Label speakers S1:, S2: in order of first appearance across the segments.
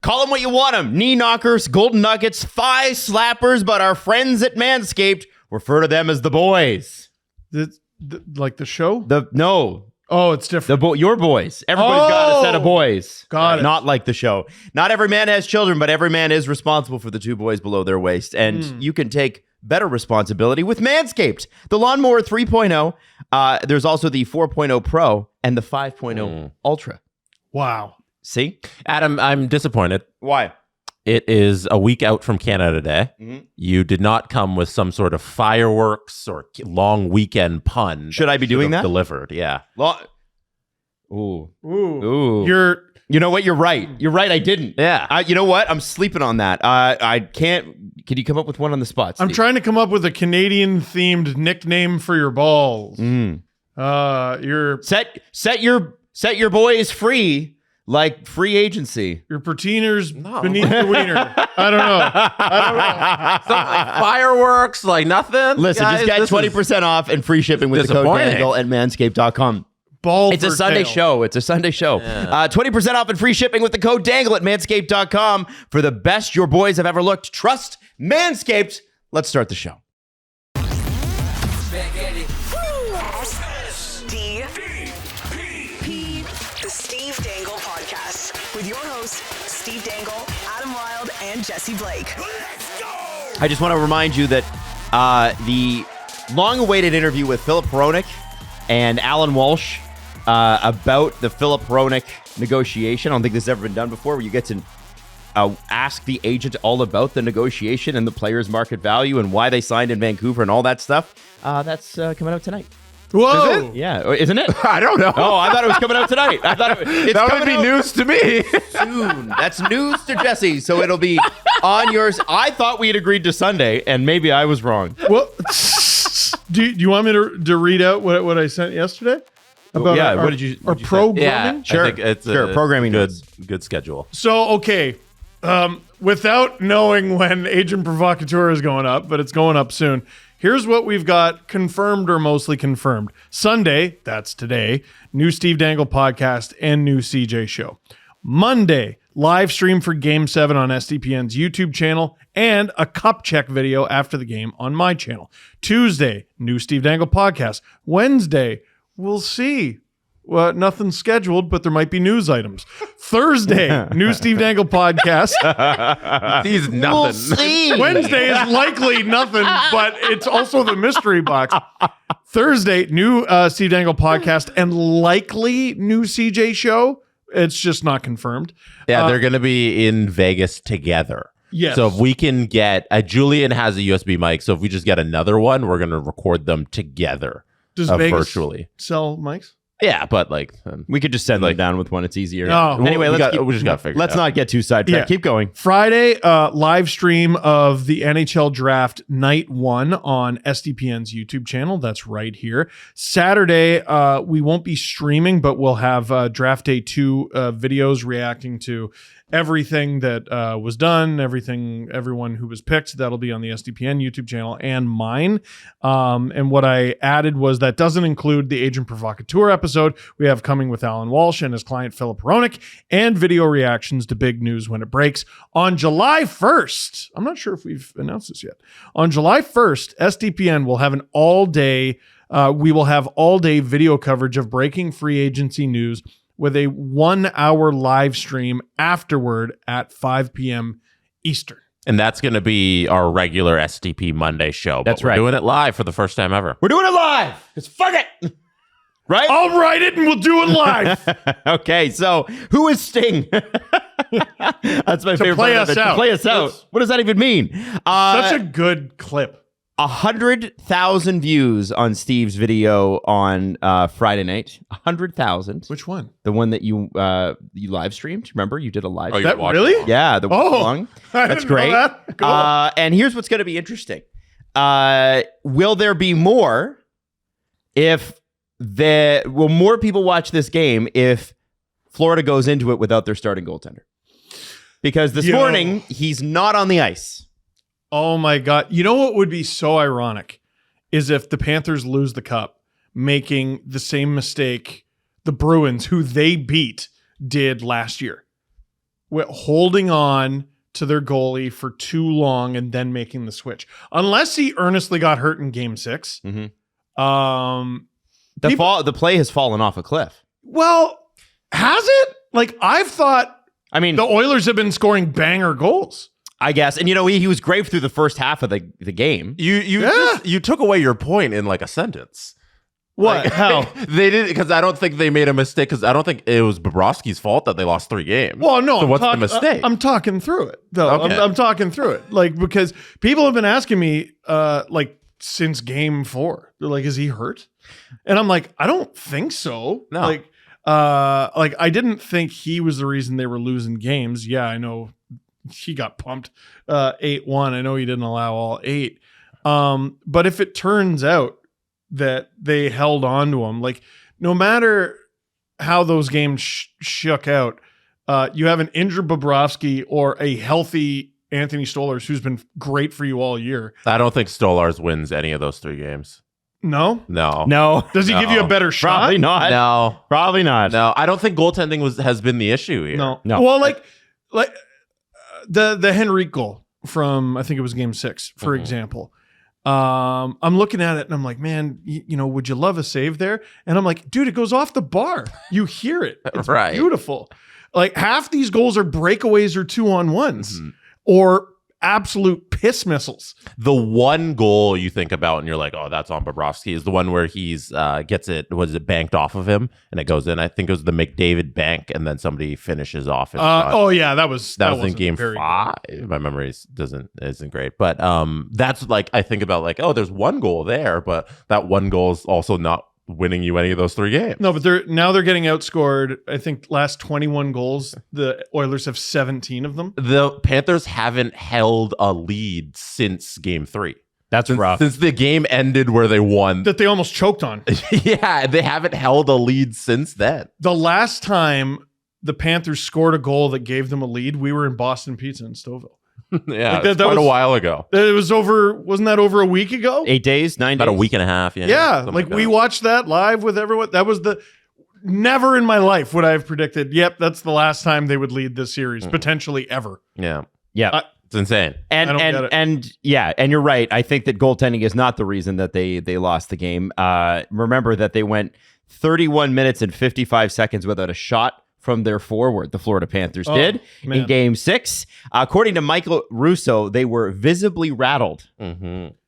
S1: Call them what you want them. Knee knockers, golden nuggets, thigh slappers, but our friends at Manscaped refer to them as the boys.
S2: Like the show?
S1: No.
S2: Oh, it's different.
S1: Your boys. Everybody's got a set of boys.
S2: Got it.
S1: Not like the show. Not every man has children, but every man is responsible for the two boys below their waist. And you can take better responsibility with Manscaped. The Lawnmower 3.0. There's also the 4.0 Pro and the 5.0 Ultra.
S2: Wow.
S1: See?
S3: Adam, I'm disappointed.
S1: Why?
S3: It is a week out from Canada Day.
S1: Mm-hmm.
S3: You did not come with some sort of fireworks or long weekend pun.
S1: Should I be doing that?
S3: Delivered, yeah.
S1: Ooh.
S2: You
S1: know what? You're right. I didn't.
S3: Yeah.
S1: You know what? I'm sleeping on that. I can't. Can you come up with one on the spot, Steve?
S2: I'm trying to come up with a Canadian-themed nickname for your balls. Your
S1: Set your boys free. Like free agency.
S2: Your pateeners beneath the wiener. I don't know.
S3: Something like fireworks, like nothing.
S1: Listen,
S3: guys,
S1: just get 20% off and free shipping with the code Dangle at manscaped.com. It's a Sunday show. It's a Sunday show.
S3: Yeah.
S1: 20% off and free shipping with the code Dangle at manscaped.com for the best your boys have ever looked. Trust Manscaped. Let's start the show.
S4: The Steve Dangle Podcast with your hosts, Steve Dangle, Adam Wilde, and Jesse Blake. Let's go!
S1: I just want to remind you that the long-awaited interview with Filip Hronek and Alan Walsh about the Filip Hronek negotiation. I don't think this has ever been done before, where you get to ask the agent all about the negotiation and the player's market value and why they signed in Vancouver and all that stuff. That's coming out tonight.
S2: Whoa!
S1: Is it? Yeah, isn't it?
S3: I don't know.
S1: Oh, I thought it was coming out tonight. I thought it's
S3: that
S1: coming
S3: would be
S1: out
S3: news to me.
S1: soon. That's news to Jesse, so it'll be on yours. I thought we had agreed to Sunday, and maybe I was wrong.
S2: Well, do you want me to read out what I sent yesterday? About
S1: what did you say?
S2: programming?
S1: Sure.
S3: I think it's
S1: Programming
S3: good schedule.
S2: So, okay. Without knowing when Agent Provocateur is going up, but it's going up soon, here's what we've got confirmed or mostly confirmed. Sunday, that's today, new Steve Dangle podcast and new CJ show. Monday, live stream for Game 7 on SDPN's YouTube channel and a cup check video after the game on my channel. Tuesday, new Steve Dangle podcast. Wednesday, we'll see. Well, nothing's scheduled, but there might be news items. Thursday, new Steve Dangle podcast.
S3: These nothing.
S1: We'll see.
S2: Wednesday is likely nothing, but it's also the mystery box. Thursday, new Steve Dangle podcast and likely new CJ show. It's just not confirmed.
S3: Yeah, they're going to be in Vegas together.
S2: Yes.
S3: So if we can get Julian has a USB mic, so if we just get another one, we're going to record them together.
S2: Does Vegas
S3: virtually
S2: sell mics?
S3: Yeah, but like
S1: We could just send them down with one. It's easier.
S2: No.
S1: Anyway,
S3: we
S1: let's
S3: just got to figure.
S1: let's not get too sidetracked. Keep going.
S2: Friday, live stream of the NHL Draft Night 1 on SDPN's YouTube channel. That's right here. Saturday, we won't be streaming, but we'll have Draft Day 2 videos reacting to everything that was done, everyone who was picked. That'll be on the SDPN YouTube channel and mine. And what I added was that doesn't include the Agent Provocateur episode we have coming with Alan Walsh and his client Filip Hronek, and video reactions to big news when it breaks on July 1st. I'm not sure if we've announced this yet. On July 1st, SDPN will have an all-day video coverage of breaking free agency news with a 1-hour live stream afterward at 5 p.m. Eastern.
S3: And that's going to be our regular SDP Monday show.
S1: That's
S3: We're
S1: right.
S3: doing it live for the first time ever.
S1: We're doing it live. Because fuck it. Right?
S2: I'll write it and we'll do it live.
S1: Okay, so who is Sting? That's my favorite
S2: play
S1: part of
S2: us
S1: it.
S2: out.
S1: To play us out. What does that even mean?
S2: Such a good clip.
S1: 100,000 views on Steve's video on Friday night. 100,000.
S2: Which one?
S1: The one that you live streamed. Remember, you did a live.
S3: Oh, you
S2: That
S3: watched
S2: really?
S3: it.
S1: Yeah, the one.
S2: I
S1: That's
S2: didn't know
S1: great.
S2: that. Cool.
S1: And here's what's going to be interesting. Will there be more will more people watch this game if Florida goes into it without their starting goaltender? Because this morning, he's not on the ice.
S2: Oh my God. You know what would be so ironic is if the Panthers lose the cup, making the same mistake the Bruins, who they beat, did last year. holding on to their goalie for too long and then making the switch. Unless he earnestly got hurt in game 6.
S1: The play has fallen off a cliff.
S2: Well, has it? Like, I've thought
S1: I mean,
S2: the Oilers have been scoring banger goals.
S1: I guess. And, he was great through the first half of the game.
S3: You took away your point in like a sentence.
S2: What?
S3: Like,
S2: How?
S3: They didn't, because I don't think they made a mistake, because I don't think it was Bobrovsky's fault that they lost 3 games.
S2: Well, no.
S3: So what's the mistake?
S2: I'm talking through it, though.
S3: Okay.
S2: I'm talking through it. Like, because people have been asking me, since game 4. They're like, is he hurt? And I'm like, I don't think so.
S3: No.
S2: I didn't think he was the reason they were losing games. Yeah, I know he got pumped 8-1. I know he didn't allow all 8. But if it turns out that they held on to him, like, no matter how those games shook out, you have an injured Bobrovsky or a healthy Anthony Stolarz, who's been great for you all year.
S3: I don't think Stolarz wins any of those 3 games.
S2: No?
S3: No.
S2: Does he give you a better shot?
S1: Probably not.
S3: No.
S1: Probably not.
S3: No. I don't think goaltending has been the issue here.
S2: No. Well, the Henrique goal from, I think it was game 6, for example. I'm looking at it and I'm like, man, would you love a save there? And I'm like, dude, it goes off the bar. You hear it. It's
S3: Right.
S2: beautiful. Like, half these goals are breakaways or 2-on-1s or absolute piss missiles.
S3: The one goal you think about and you're like, oh, that's on Bobrovsky, is the one where he's gets it, banked off of him and it goes in. I think it was the McDavid bank, and then somebody finishes off his shot.
S2: Oh yeah, that was
S3: in game 5. My memory isn't great, but that's like, I think about like, oh, there's one goal there, but that one goal is also not winning you any of those 3 games.
S2: No, but they're getting outscored. I think last 21 goals, the Oilers have 17 of them.
S3: The Panthers haven't held a lead since game 3.
S1: That's rough.
S3: Since the game ended where they won.
S2: That they almost choked on.
S3: Yeah, they haven't held a lead since then.
S2: The last time the Panthers scored a goal that gave them a lead, we were in Boston Pizza in Stouffville.
S3: Yeah,
S2: Like
S3: that was a while ago.
S2: It was wasn't that over a week ago?
S1: 8 days, 9 days?
S3: About a week and a half.
S2: Yeah, like we watched that live with everyone. That was never in my life would I have predicted, yep, that's the last time they would lead this series, potentially ever.
S3: Yeah.
S1: Yeah.
S3: It's insane.
S1: And you're right. I think that goaltending is not the reason that they lost the game. Remember that they went 31 minutes and 55 seconds without a shot from their forward. The Florida Panthers did in game 6. According to Michael Russo, they were visibly rattled.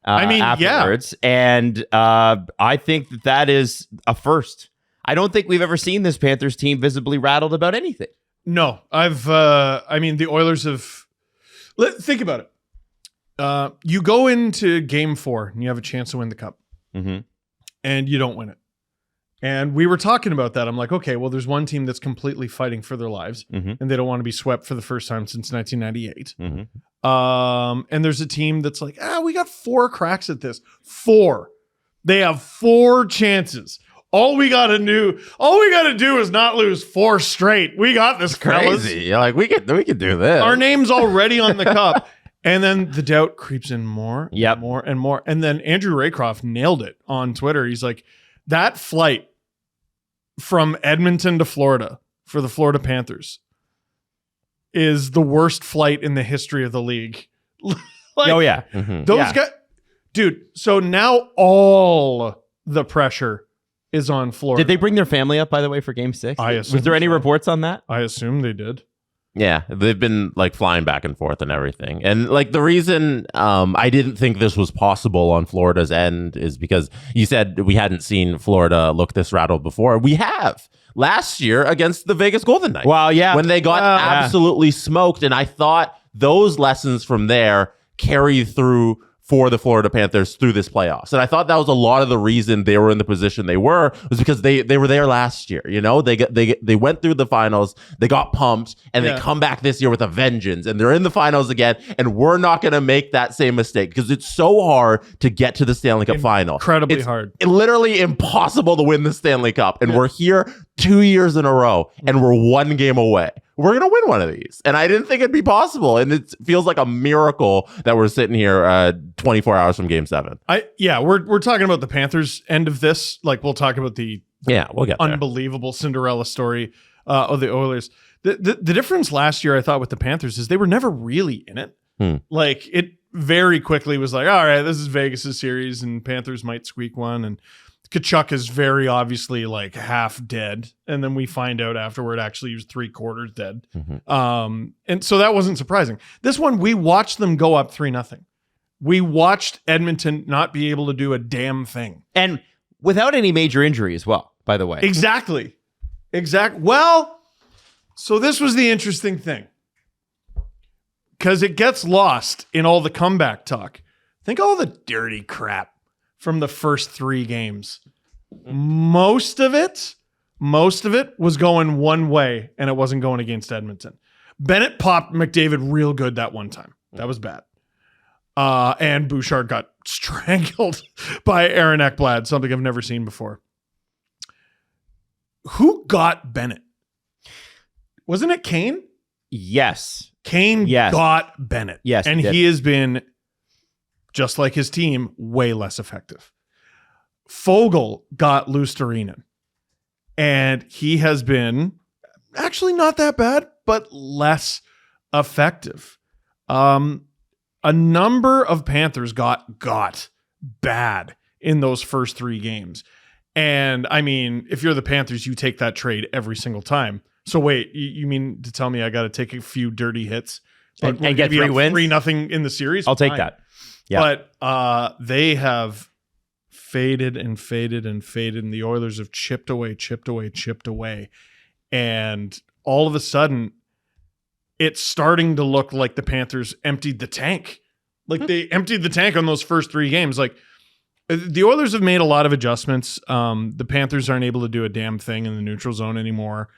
S1: Afterwards.
S2: Yeah.
S1: And I think that is a first. I don't think we've ever seen this Panthers team visibly rattled about anything.
S2: No, the Oilers have. Think about it. You go into game 4 and you have a chance to win the cup, and you don't win it. And we were talking about that. I'm like, okay, well, there's one team that's completely fighting for their lives, and they don't want to be swept for the first time since 1998. And there's a team that's like, we got 4 cracks at this. 4. They have 4 chances. All we gotta do is not lose 4 straight. We got this, fellas.
S3: Crazy. You're like, we could do this.
S2: Our name's already on the cup. And then the doubt creeps in more,
S1: Yep.
S2: more and more. And then Andrew Raycroft nailed it on Twitter. He's like, that flight from Edmonton to Florida for the Florida Panthers is the worst flight in the history of the league. Those guys, dude. So now all the pressure is on Florida.
S1: Did they bring their family up, by the way, for game 6? Was there any reports on that?
S2: I assume they did.
S3: Yeah, they've been like flying back and forth and everything. And like the reason I didn't think this was possible on Florida's end is because you said we hadn't seen Florida look this rattled before. We have. Last year against the Vegas Golden Knights.
S1: Well, yeah.
S3: When they got absolutely smoked. And I thought those lessons from there carried through for the Florida Panthers through this playoffs. And I thought that was a lot of the reason they were in the position they were, was because they were there last year. You know, they went through the finals, they got pumped, and they come back this year with a vengeance, and they're in the finals again, and we're not going to make that same mistake because it's so hard to get to the Stanley Cup final.
S2: Incredibly
S3: it's
S2: hard.
S3: Literally impossible to win the Stanley Cup. And we're here 2 years in a row, and we're 1 game away. We're going to win one of these. And I didn't think it'd be possible. And it feels like a miracle that we're sitting here 24 hours from game 7.
S2: We're talking about the Panthers end of this. Like, we'll talk about the
S3: we'll get there.
S2: unbelievable Cinderella story of the Oilers. The difference last year, I thought, with the Panthers is they were never really in it. Like, it very quickly was like, all right, this is Vegas' series, and Panthers might squeak one, and Tkachuk is very obviously like half dead, and then we find out afterward actually he was 3/4 dead. And so that wasn't surprising. This one, we watched them go up 3-0. We watched Edmonton not be able to do a damn thing.
S1: And without any major injury as well, by the way.
S2: Exactly. Well, so this was the interesting thing. Because it gets lost in all the comeback talk. Think all the dirty crap from the first 3 games. Most of it was going one way, and it wasn't going against Edmonton. Bennett popped McDavid real good that one time. That was bad. And Bouchard got strangled by Aaron Ekblad, something I've never seen before. Who got Bennett? Wasn't it Kane?
S1: Yes.
S2: Kane got Bennett.
S1: Yes.
S2: And he has been, just like his team, way less effective. Fogle got Luostarinen. And he has been actually not that bad, but less effective. A number of Panthers got bad in those first 3 games. And I mean, if you're the Panthers, you take that trade every single time. So wait, you mean to tell me I got to take a few dirty hits
S1: and get 3 wins?
S2: 3-0 in the series?
S1: I'll take that. Yeah.
S2: But they have faded and faded and faded, and the Oilers have chipped away. And all of a sudden, it's starting to look like the Panthers emptied the tank. Like they emptied the tank on those first 3 games. Like the Oilers have made a lot of adjustments. The Panthers aren't able to do a damn thing in the neutral zone anymore.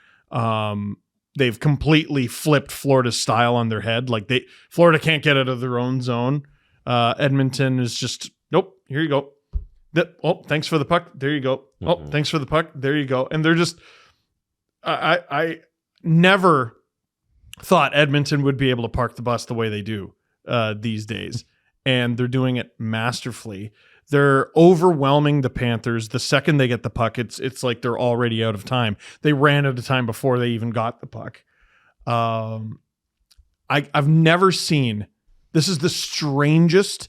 S2: They've completely flipped Florida's style on their head. Like Florida can't get out of their own zone. Edmonton is just, nope, here you go. Thanks for the puck. There you go. Oh, thanks for the puck. There you go. And they're just, I never thought Edmonton would be able to park the bus the way they do these days. And they're doing it masterfully. They're overwhelming the Panthers. The second they get the puck, it's like they're already out of time. They ran out of time before they even got the puck. I've never seen, this is the strangest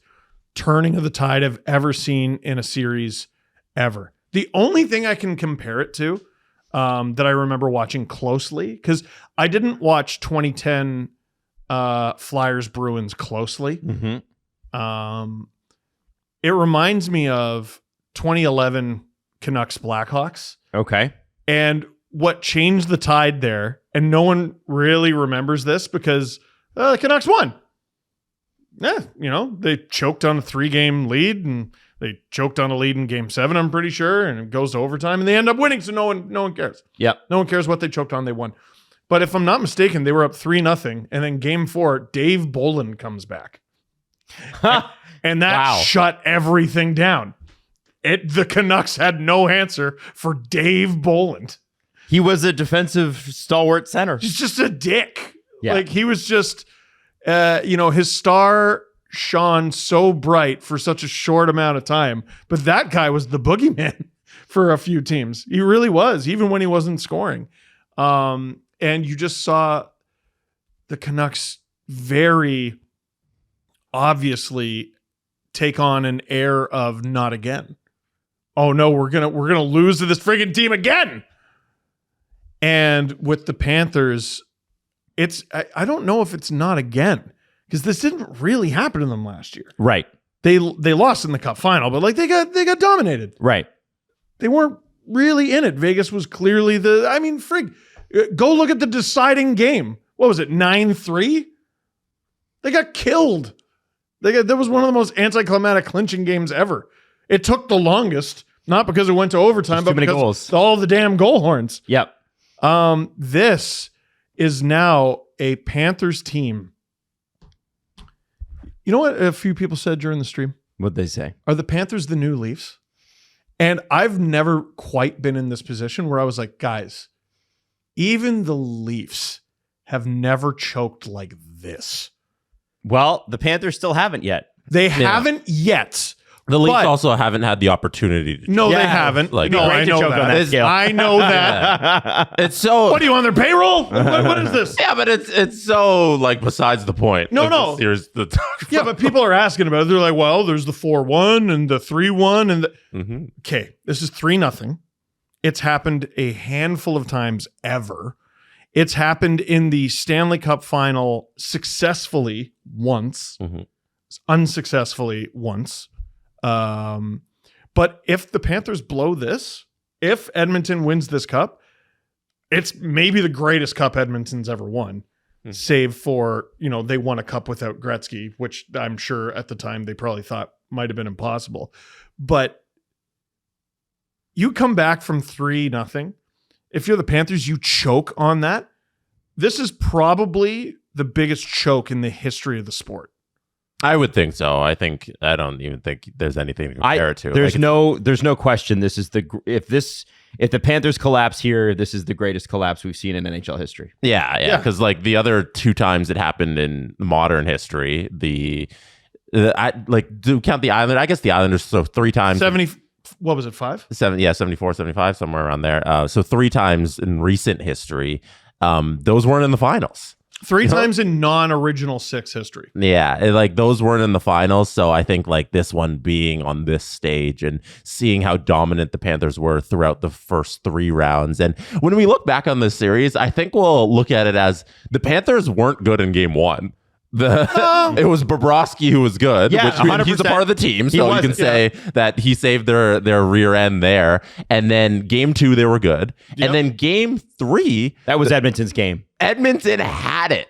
S2: turning of the tide I've ever seen in a series ever. The only thing I can compare it to that I remember watching closely, because I didn't watch 2010 Flyers Bruins closely. It reminds me of 2011 Canucks Blackhawks. Okay. And what changed the tide there, and no one really remembers this because the Canucks won. Yeah, they choked on a 3-game lead, and they choked on a lead in Game 7, I'm pretty sure, and it goes to overtime, and they end up winning, so no one cares. Yep. No one cares what they choked on, they won. But if I'm not mistaken, they were up 3-0, and then Game 4, Dave Bolland comes back. And that shut everything down. The Canucks had no answer for Dave Bolland.
S1: He was a defensive stalwart center.
S2: He's just a dick. Yeah. Like he was just, his star shone so bright for such a short amount of time. But that guy was the boogeyman for a few teams. He really was, even when he wasn't scoring. And you just saw the Canucks very obviously take on an air of not again. Oh no, we're gonna lose to this friggin' team again. And with the Panthers, I don't know if it's not again, because this didn't really happen to them last year. Right. They lost in the Cup final, but like they got dominated. Right. They weren't really in it. Vegas was clearly go look at the deciding game. What was it? 9-3? They got killed. That was one of the most anticlimactic clinching games ever. It took the longest, not because it went to overtime, but because all the damn goal horns. Yep. This is now a Panthers team. You know what a few people said during the stream?
S1: What'd they say?
S2: Are the Panthers the new Leafs? And I've never quite been in this position where I was like, guys, even the Leafs have never choked like this.
S1: Well, the Panthers still haven't yet.
S2: They haven't yet,
S3: The Leafs
S2: But-
S3: also haven't had the opportunity to.
S2: No,
S1: Yeah.
S2: they haven't.
S3: Like-
S2: No,
S1: Great
S2: I
S1: to
S2: know
S1: choke on that
S2: that.
S1: scale.
S2: I know that.
S3: It's so.
S2: What are you on their payroll? What is this?
S3: Yeah, but it's so like besides the point.
S2: No,
S3: of
S2: no.
S3: the series to talk
S2: Yeah,
S3: about.
S2: but people are asking about it. They're like, well, there's the 4-1 and the 3-1 and the...
S3: Mhm.
S2: Okay, this is 3-0. It's happened a handful of times ever. It's happened in the Stanley Cup final successfully once,
S3: Mhm.
S2: unsuccessfully once. But if the Panthers blow this, if Edmonton wins this cup, it's maybe the greatest cup Edmonton's ever won. Save for, they won a cup without Gretzky, which I'm sure at the time they probably thought might have been impossible. But you come back from 3-0. If you're the Panthers, you choke on that. This is probably the biggest choke in the history of the sport.
S3: I would think so. I don't even think there's anything to compare it to.
S1: There's no question. This is if the Panthers collapse here, this is the greatest collapse we've seen in NHL history.
S3: Yeah. Because like the other two times it happened in modern history, do count the Islanders? I guess the Islanders. So 3 times.
S2: 70. What was it? 5?
S3: 74, 75, somewhere around there. So 3 times in recent history, those weren't in the finals.
S2: 3 times in non-original 6 history.
S3: Yeah, those weren't in the finals, so I think like this one being on this stage and seeing how dominant the Panthers were throughout the first 3 rounds. And when we look back on this series, I think we'll look at it as the Panthers weren't good in game 1. It was Bobrovsky who was good,
S1: Yeah,
S3: which he's a
S1: 100%.
S3: part of the team,
S1: He
S3: so
S1: was,
S3: you can say that he saved their rear end there. And then game 2, they were good.
S2: Yep.
S3: And then game 3,
S1: That was Edmonton's game.
S3: Edmonton had it.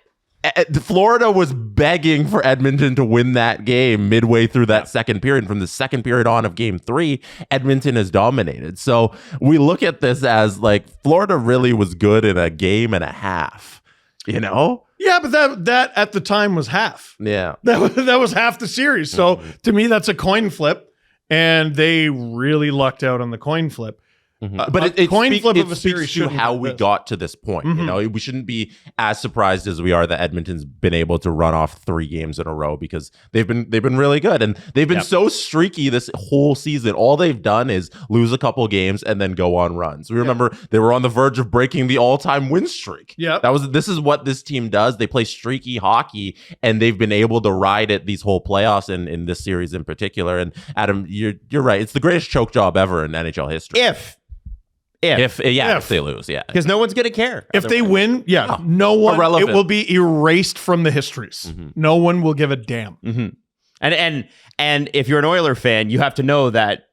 S3: Florida was begging for Edmonton to win that game midway through that second period. From the second period on of game 3, Edmonton has dominated. So we look at this as like Florida really was good in a game and a half,
S2: Yeah, but that at the time was half.
S3: Yeah.
S2: That was half the series. So to me, that's a coin flip, and they really lucked out on the coin flip.
S3: But
S2: a coin flip of a series
S3: speaks to
S2: shouldn't
S3: how
S2: have
S3: we
S2: this.
S3: got to this point. We shouldn't be as surprised as we are that Edmonton's been able to run off 3 games in a row because they've been really good, and they've been so streaky this whole season. All they've done is lose a couple games and then go on runs. We remember they were on the verge of breaking the all-time win streak.
S2: Yeah,
S3: this is what this team does. They play streaky hockey, and they've been able to ride it these whole playoffs and in this series in particular. And Adam, you're right. It's the greatest choke job ever in NHL history. If they lose,
S1: Because no one's going to care.
S2: if they win, no one.
S3: irrelevant.
S2: It will be erased from the histories. No one will give a damn.
S1: And if you're an Oiler fan, you have to know that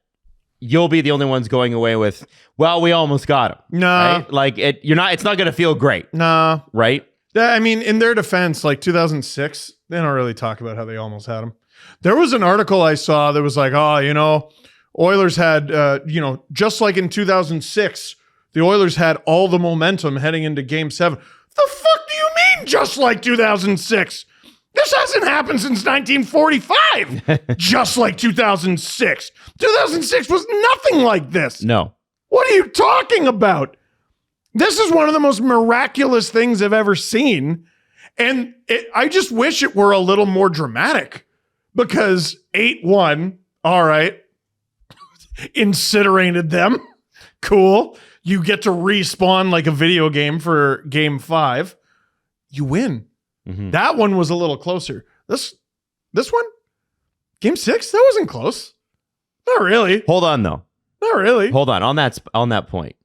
S1: you'll be the only ones going away with, well, we almost got him.
S2: Nah.
S1: Right? Like it's not going to feel great.
S2: Nah.
S1: Right?
S2: I mean, in their defense, like 2006, they don't really talk about how they almost had him. There was an article I saw that was like, Oilers had, just like in 2006, the Oilers had all the momentum heading into Game 7. The fuck do you mean, just like 2006? This hasn't happened since 1945. Just like 2006. 2006 was nothing like this.
S1: No.
S2: What are you talking about? This is one of the most miraculous things I've ever seen. And I just wish it were a little more dramatic because 8-1, all right, incinerated them. Cool. You get to respawn like a video game for game 5. You win. That one was a little closer. This one, game 6, that wasn't close. Not really.
S1: Hold on, though.
S2: Not really.
S1: Hold on. On that point,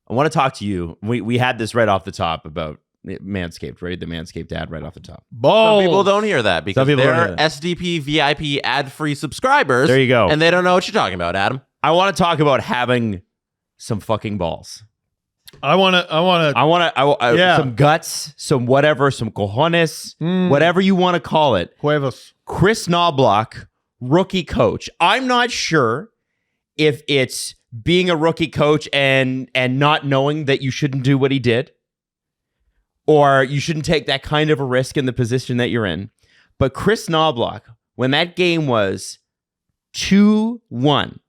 S1: I want to talk to you. We had this right off the top about Manscaped, right? The Manscaped ad right off the top.
S2: Balls.
S3: Some people don't hear that because
S1: people don't
S3: they're
S1: hear that.
S3: SDP VIP ad-free subscribers.
S1: There you go.
S3: And they don't know what you're talking about, Adam.
S1: I want to talk about having some fucking balls.
S2: I want to.
S1: Some guts, some whatever, some cojones, whatever you want to call it.
S2: Huevos.
S1: Chris Knobloch, rookie coach. I'm not sure if it's being a rookie coach and not knowing that you shouldn't do what he did, or you shouldn't take that kind of a risk in the position that you're in. But Chris Knobloch, when that game was 2-1,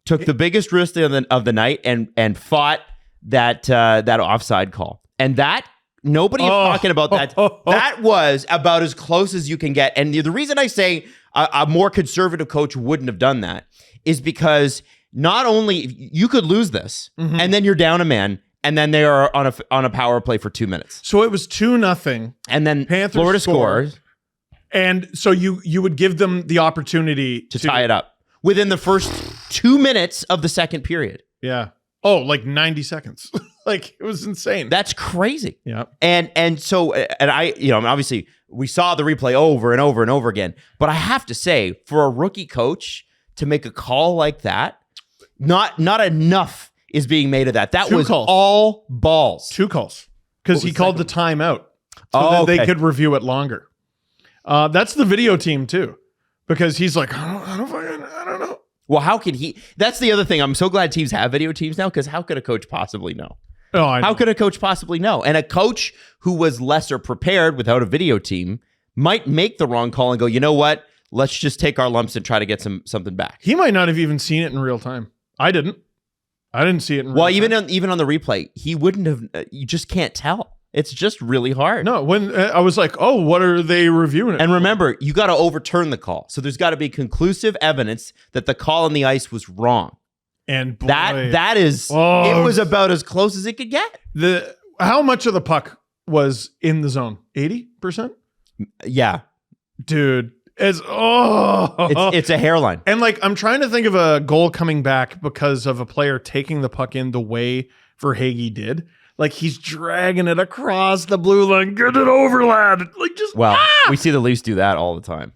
S1: took the biggest risk of the night and fought that offside call. And that nobody is talking about that. That was about as close as you can get. And the reason I say a more conservative coach wouldn't have done that is because not only you could lose this and then you're down a man and then they are on a power play for 2 minutes.
S2: So it was 2-0.
S1: And then
S2: Panthers
S1: Florida
S2: scored.
S1: scores.
S2: And so you would give them the opportunity
S1: to tie it up within the first 2 minutes of the second period.
S2: Yeah. Oh, like 90 seconds. Like it was insane.
S1: That's crazy.
S2: Yeah.
S1: And I, obviously we saw the replay over and over and over again, but I have to say for a rookie coach to make a call like that, not enough is being made of that. That
S2: Two
S1: was
S2: calls.
S1: all balls.
S2: 2 calls. Because he called the timeout.
S1: So
S2: that they could review it longer. That's the video team too. Because he's like, I don't know.
S1: Well, how could he? That's the other thing. I'm so glad teams have video teams now because how could a coach possibly know?
S2: Oh, I know.
S1: How could a coach possibly know? And a coach who was lesser prepared without a video team might make the wrong call and go, you know what? Let's just take our lumps and try to get something back.
S2: He might not have even seen it in real time. I didn't see it in real time.
S1: Even on the replay, he wouldn't have. You just can't tell. It's just really hard.
S2: No, when I was like, oh, what are they reviewing it?
S1: And remember, you got to overturn the call. So there's got to be conclusive evidence that the call on the ice was wrong.
S2: And boy,
S1: that is, it was about as close as it could get.
S2: How much of the puck was in the zone? 80%?
S1: Yeah.
S2: Dude, it's
S1: a hairline.
S2: And like, I'm trying to think of a goal coming back because of a player taking the puck in the way Verhaeghe did. Like he's dragging it across the blue line. Get it over, lad. Like just
S1: we see the Leafs do that all the time.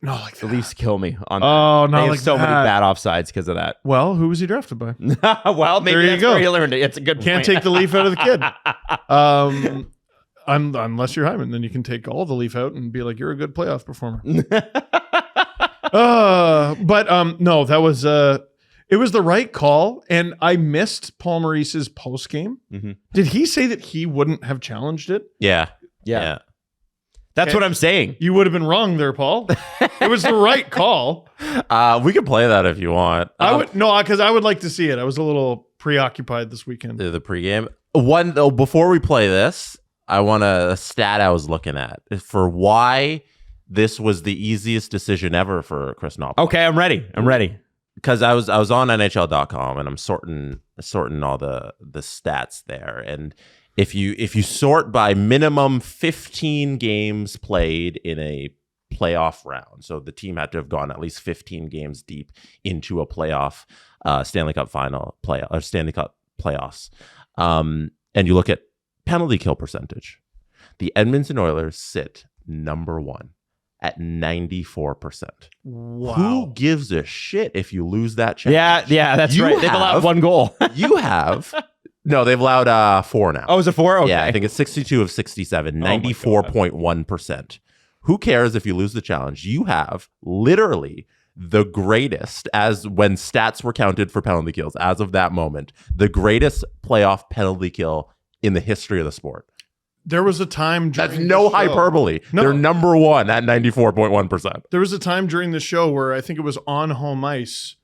S2: No, like
S1: the Leafs kill me on that.
S2: Oh, no,
S1: they have
S2: like
S1: so
S2: that.
S1: many bad offsides because of that.
S2: Well, who was he drafted by?
S1: Well, maybe
S2: there
S1: that's where he learned it. It's a good
S2: Can't
S1: point.
S2: take the leaf out of the kid. Unless you're Hyman, then you can take all the leaf out and be like, you're a good playoff performer. No, that was it was the right call, and I missed Paul Maurice's post game.
S1: Mm-hmm.
S2: Did he say that he wouldn't have challenged it?
S3: Yeah.
S1: That's what I'm saying.
S2: You would have been wrong there, Paul. It was the right call.
S3: We can play that if you want.
S2: Because I would like to see it. I was a little preoccupied this weekend.
S3: The pregame. One though, before we play this, I want a stat I was looking at for why this was the easiest decision ever for Chris Knoblauch.
S1: Okay, I'm ready.
S3: Because I was on NHL.com and I'm sorting all the stats there, and if you sort by minimum 15 games played in a playoff round, so the team had to have gone at least 15 games deep into a playoff Stanley Cup playoffs, and you look at penalty kill percentage, the Edmonton Oilers sit number 1 at 94%.
S2: Wow.
S3: Who gives a shit if you lose that challenge?
S1: Yeah, that's right. They've allowed 1 goal.
S3: You have. No, they've allowed 4 now.
S1: Oh, is it 4? Okay.
S3: Yeah, I think it's 62 of 67, 94.1%. Who cares if you lose the challenge? You have literally the greatest, as when stats were counted for penalty kills, as of that moment, the greatest playoff penalty kill in the history of the sport.
S2: There was a time during
S3: That's no hyperbole.
S2: No.
S3: They're number 1 at 94.1%.
S2: There was a time during the show where I think it was on home ice,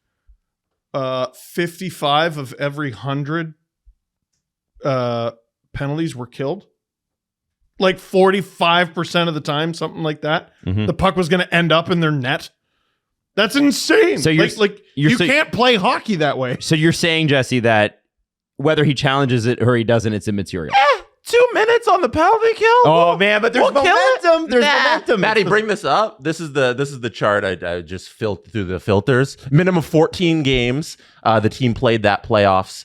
S2: 55 of every 100 penalties were killed. Like 45% of the time, something like that.
S1: Mm-hmm.
S2: The puck was going to end up in their net. That's insane.
S1: So
S2: you can't play hockey that way.
S1: So you're saying, Jesse, that whether he challenges it or he doesn't, it's immaterial.
S3: 2 minutes on the penalty kill?
S1: Oh man, but there's momentum. There's momentum.
S3: Maddie, bring this up. This is the chart I just filled through the filters. Minimum 14 games. The team played that playoffs.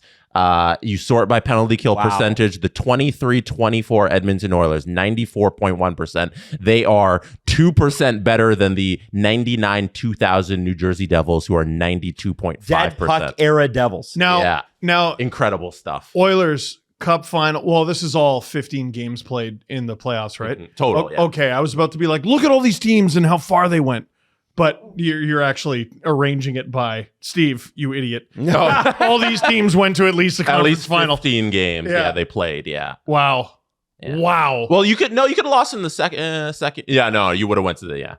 S3: You sort by penalty kill percentage. The 23-24 Edmonton Oilers, 94.1%. They are 2% better than the 99-2000 New Jersey Devils, who are 92.5%.
S1: Dead puck era Devils.
S2: Now,
S3: incredible stuff.
S2: Oilers Cup final. Well, this is all 15 games played in the playoffs, right?
S3: Mm-hmm. Total.
S2: Okay, I was about to be like, look at all these teams and how far they went. But you're actually arranging it by Steve, you idiot.
S3: No.
S2: All these teams went to at least the conference final.
S3: 15 games. Yeah, they played. Yeah.
S2: Wow.
S3: Yeah.
S2: Wow.
S3: Well, you could have lost in the second. Yeah, no, you would have went to the yeah.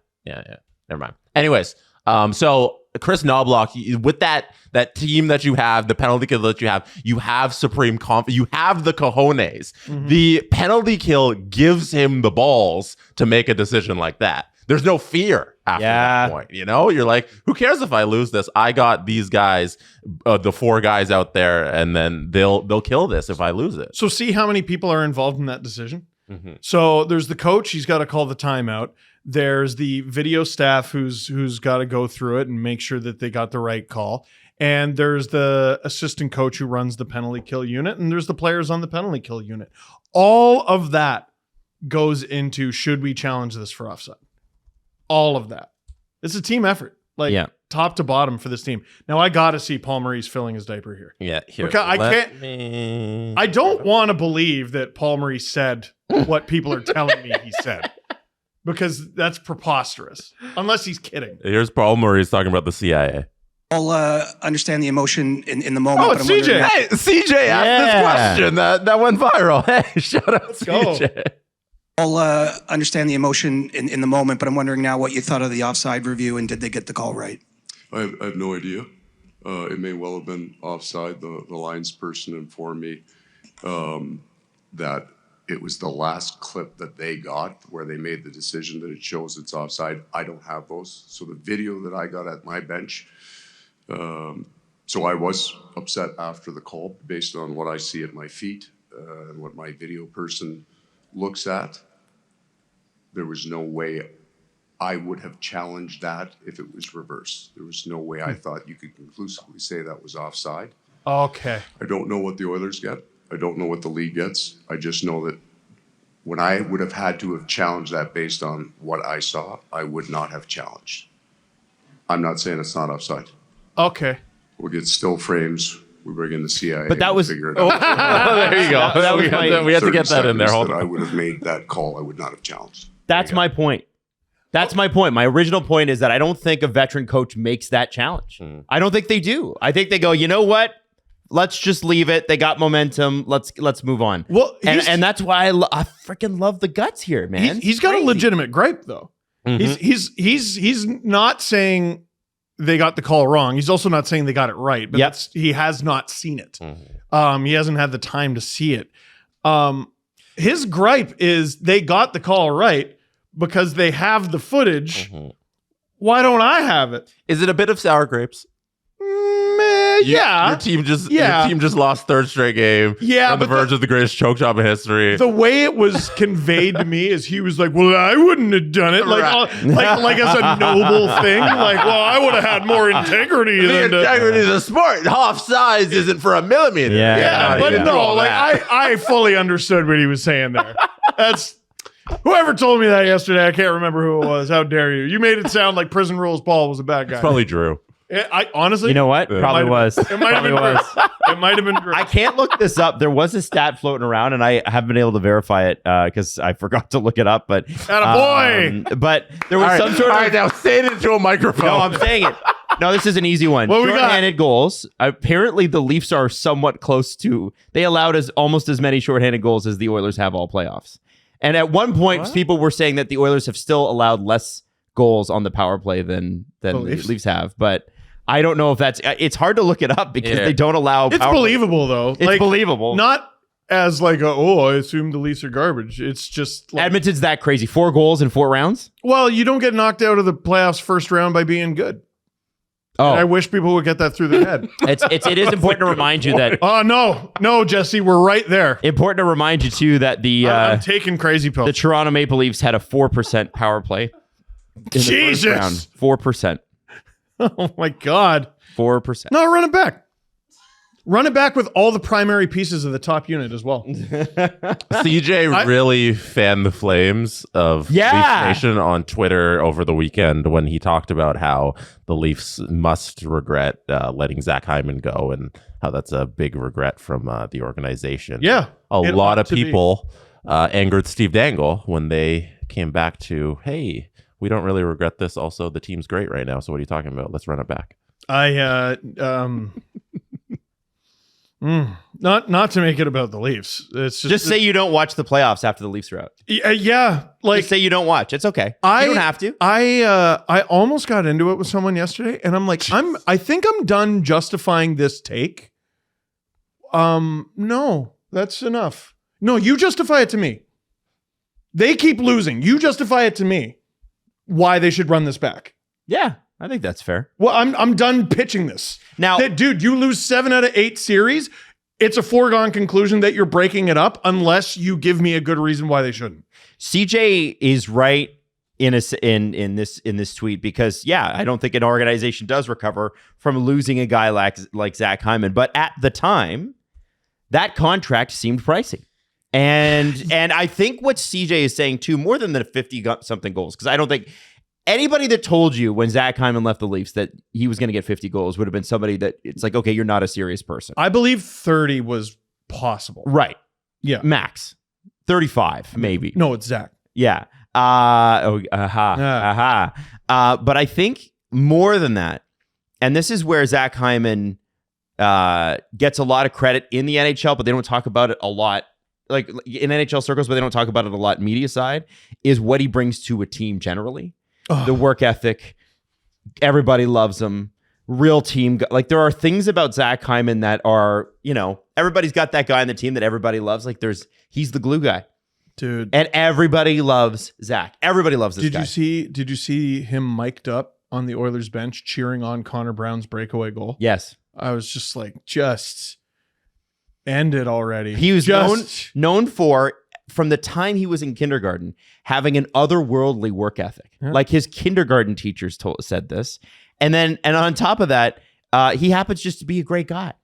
S3: Never mind. Anyways, so Chris Knoblauch, with that team that you have, the penalty kill that you have supreme confidence, you have the cojones. Mm-hmm. The penalty kill gives him the balls to make a decision like that. there's no fear after that point. You know, you're like, who cares if I lose this? I got these guys, the 4 guys out there, and then they'll kill this if I lose it.
S2: So see how many people are involved in that decision?
S3: Mm-hmm.
S2: So there's the coach, he's got to call the timeout. There's the video staff who's got to go through it and make sure that they got the right call. And there's the assistant coach who runs the penalty kill unit, and there's the players on the penalty kill unit. All of that goes into, should we challenge this for offside? All of that. It's a team effort, like top to bottom for this team. Now I got to see Paul Maurice filling his diaper here.
S3: Yeah, here.
S2: Because I don't want to believe that Paul Maurice said what people are telling me he said, because that's preposterous. Unless he's kidding.
S3: Here's Paul Maurice talking about the CIA.
S5: I'll understand the emotion in the moment.
S2: Oh, it's CJ.
S3: Hey, CJ asked this question that went viral. Hey, shout out CJ.
S5: I'll understand the emotion in the moment, but I'm wondering now what you thought of the offside review, and did they get the call right?
S6: I have no idea. It may well have been offside. The lines person informed me that it was the last clip that they got where they made the decision that it shows it's offside. I don't have those. So the video that I got at my bench, so I was upset after the call based on what I see at my feet and what my video person looks at. There was no way I would have challenged that if it was reversed. There was no way I thought you could conclusively say that was offside.
S2: Okay.
S6: I don't know what the Oilers get. I don't know what the league gets. I just know that when I would have had to have challenged that based on what I saw, I would not have challenged. I'm not saying it's not offside.
S2: Okay.
S6: We'll get still frames. We bring in the CIA.
S1: But that was
S6: figure it out.
S3: There you go.
S1: That was
S3: we had to get that in there. Hold
S6: that I
S3: on.
S6: would have made that call. I would not have challenged.
S1: That's my point. That's my point. My original point is that I don't think a veteran coach makes that challenge. I don't think they do. I think they go, you know what? Let's just leave it. They got momentum. Let's move on.
S2: Well,
S1: and that's why I freaking love the guts here, man.
S2: He's got a legitimate gripe though.
S3: Mm-hmm.
S2: He's not saying they got the call wrong. He's also not saying they got it right. But he has not seen it. He hasn't had the time to see it. His gripe is they got the call right because they have the footage. Why don't I have it?
S3: Is it a bit of sour grapes?
S2: Yeah.
S3: Your team just lost third straight game.
S2: Yeah,
S3: on the verge of the greatest choke job in history.
S2: The way it was conveyed to me is he was like, "Well, I wouldn't have done it." Like, like as a noble thing. Like, well, I would have had more integrity.
S3: The integrity of the sport. Offsides isn't for a millimeter.
S2: Yeah, but no, like I fully understood what he was saying there. That's whoever told me that yesterday. I can't remember who it was. How dare you? You made it sound like Prison Rules Paul was a bad guy.
S3: It's probably Drew.
S2: I honestly,
S1: you know what? Probably was.
S2: It might have been Drew. It might have been Drew.
S1: I can't look this up. There was a stat floating around, and I haven't been able to verify it because I forgot to look it up. But but there was some sort of.
S3: All right, now say it into a microphone.
S1: No, I'm saying it. No, this is an easy one.
S2: What we got?
S1: Shorthanded goals. Apparently, the Leafs are somewhat close to. They allowed almost as many shorthanded goals as the Oilers have all playoffs. And at one point, people were saying that the Oilers have still allowed less goals on the power play than the Leafs have, but. I don't know if it's hard to look it up because they don't allow
S2: It's
S1: power
S2: believable though.
S1: It's believable.
S2: Not as like I assume the Leafs are garbage. It's just like,
S1: Edmonton's that crazy. 4 goals in 4 rounds.
S2: well, you don't get knocked out of the playoffs first round by being good.
S1: Oh,
S2: And I wish people would get that through their head.
S1: it is important to remind you that
S2: Oh no, Jesse, we're right there.
S1: important to remind you too that
S2: I'm taking crazy pills.
S1: the Toronto Maple Leafs had a 4% power play. In the first
S2: Jesus!
S1: round. 4%.
S2: Oh my God.
S1: 4%.
S2: No, run it back. Run it back with all the primary pieces of the top unit as well.
S3: CJ really fanned the flames of Leafs Nation on Twitter over the weekend when he talked about how the Leafs must regret letting Zach Hyman go and how that's a big regret from the organization.
S2: Yeah.
S3: A lot of people angered Steve Dangle when they came back to, hey, we don't really regret this. Also, the team's great right now. So what are you talking about? Let's run it back.
S2: Not to make it about the Leafs. It's
S1: Just say you don't watch the playoffs after the Leafs are out.
S2: Yeah, like
S1: Just say you don't watch. It's okay. You don't have to.
S2: I almost got into it with someone yesterday, and I'm like, I think I'm done justifying this take. No, that's enough. No, you justify it to me. They keep losing. You justify it to me. why they should run this back.
S1: Yeah, I think that's fair.
S2: Well, I'm done pitching this.
S1: Now,
S2: Dude, you lose 7 out of 8 series. It's a foregone conclusion that you're breaking it up unless you give me a good reason why they shouldn't.
S1: CJ is right in this tweet because I don't think an organization does recover from losing a guy like Zach Hyman. But at the time, that contract seemed pricey. And I think what CJ is saying too, more than the 50 something goals, because I don't think anybody that told you when Zach Hyman left the Leafs that he was going to get 50 goals would have been somebody that it's like, okay, you're not a serious person.
S2: I believe 30 was possible.
S1: Right.
S2: Yeah.
S1: Max. 35, maybe.
S2: No, it's Zach.
S1: Yeah. But I think more than that, and this is where Zach Hyman gets a lot of credit in the NHL, but they don't talk about it a lot, like in NHL circles, but they don't talk about it a lot media side, is what he brings to a team generally. The work ethic. Everybody loves him. Real team. Like there are things about Zach Hyman that are, everybody's got that guy on the team that everybody loves. Like he's the glue guy.
S2: Dude.
S1: And everybody loves Zach. Everybody loves this guy.
S2: Did you see him mic'd up on the Oilers bench cheering on Connor Brown's breakaway goal?
S1: Yes.
S2: I was just like, just end it already.
S1: He was known for, from the time he was in kindergarten, having an otherworldly work ethic.
S2: Yeah.
S1: Like his kindergarten teachers said this. And on top of that, he happens just to be a great guy.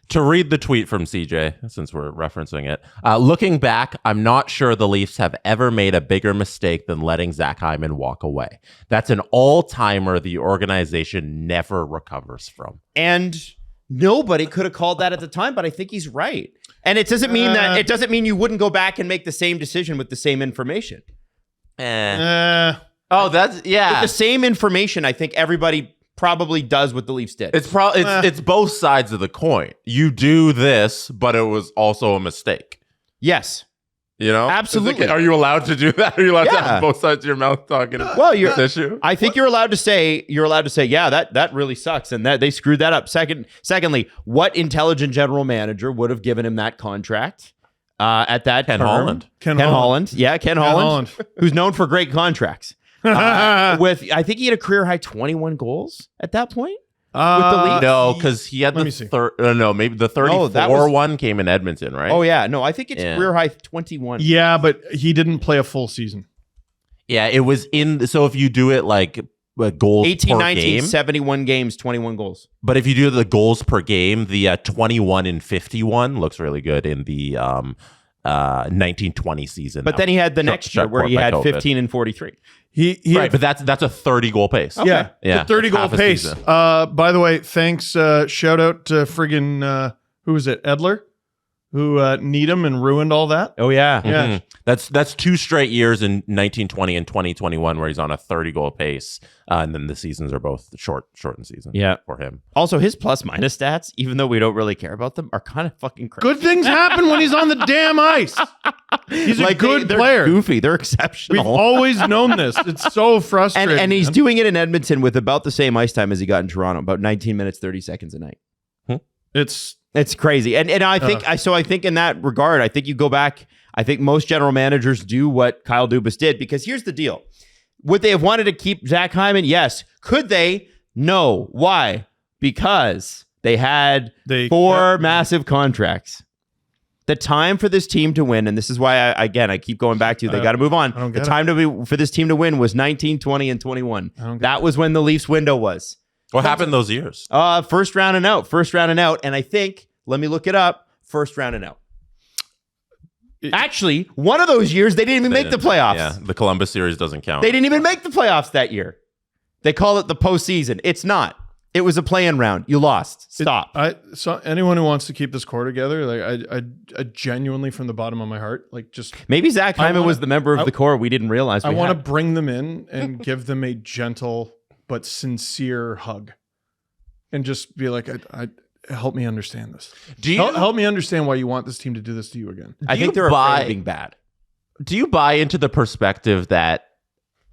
S3: To read the tweet from CJ, since we're referencing it, looking back, I'm not sure the Leafs have ever made a bigger mistake than letting Zach Hyman walk away. That's an all-timer the organization never recovers from.
S1: And nobody could have called that at the time, but I think he's right. And it doesn't mean you wouldn't go back and make the same decision with the same information.
S3: Oh, that's
S1: With the same information, I think everybody probably does what the Leafs did.
S3: It's both sides of the coin. You do this, but it was also a mistake.
S1: Yes.
S3: Absolutely.
S1: Are
S3: you allowed to do that? Are you allowed to have both sides of your mouth talking about this issue?
S1: I think you're allowed to say, yeah, that really sucks, and that they screwed that up. Secondly, what intelligent general manager would have given him that contract at that
S3: Ken
S1: term?
S3: Holland.
S1: Ken Holland. Yeah, Ken Holland, who's known for great contracts. I think he had a career high 21 goals at that point. With the Leafs?
S3: No, because he had maybe the 34 one came in Edmonton, right?
S1: Oh yeah, no, I think it's career high 21.
S2: Yeah, but he didn't play a full season.
S3: Yeah, it was so if you do it like goals
S1: 18,
S3: per
S1: 19,
S3: game,
S1: 71 games, 21 goals.
S3: But if you do the goals per game, the 21 and 51 looks really good in the 1920 season.
S1: But then he had the next year where he had 15 and 43.
S3: But that's a 30 goal pace.
S2: Okay.
S3: Yeah,
S2: 30 goal pace. By the way, thanks. Shout out to friggin' who was it? Edler, who need him and ruined all that.
S1: Oh yeah,
S2: yeah.
S3: That's 2 straight years in 1920 and 2021 where he's on a 30 goal pace, and then the seasons are both shortened seasons. For him.
S1: Also, his plus minus stats, even though we don't really care about them, are kind of fucking crazy.
S2: Good things happen when he's on the damn ice. He's a good player.
S1: They're goofy. They're exceptional.
S2: We've always known this. It's so frustrating.
S1: And he's doing it in Edmonton with about the same ice time as he got in Toronto, about 19 minutes, 30 seconds a night. It's crazy. And I think in that regard, I think you go back, I think most general managers do what Kyle Dubas did, because here's the deal. Would they have wanted to keep Zach Hyman? Yes. Could they? No. Why? Because they had 4 massive contracts. The time for this team to win, and this is why I keep going back to, they got to move on. The time for this team to win was 19, 20, and 21. That was when the Leafs window was.
S3: What happened those years?
S1: First round and out. And I think, let me look it up, first round and out. Actually, one of those years, they didn't even make the playoffs.
S3: Yeah, the Columbus series doesn't count.
S1: They didn't even make the playoffs that year. They call it the postseason. It's not. It was a play-in round. You lost. Stop.
S2: So anyone who wants to keep this core together, like I genuinely, from the bottom of my heart, like just
S1: maybe Zach Hyman was the member of the core we didn't realize.
S2: I want to bring them in and give them a gentle but sincere hug, and just be like, help me understand this. Help me understand why you want this team to do this to you again.
S1: I think they're afraid of being bad.
S3: Do you buy into the perspective that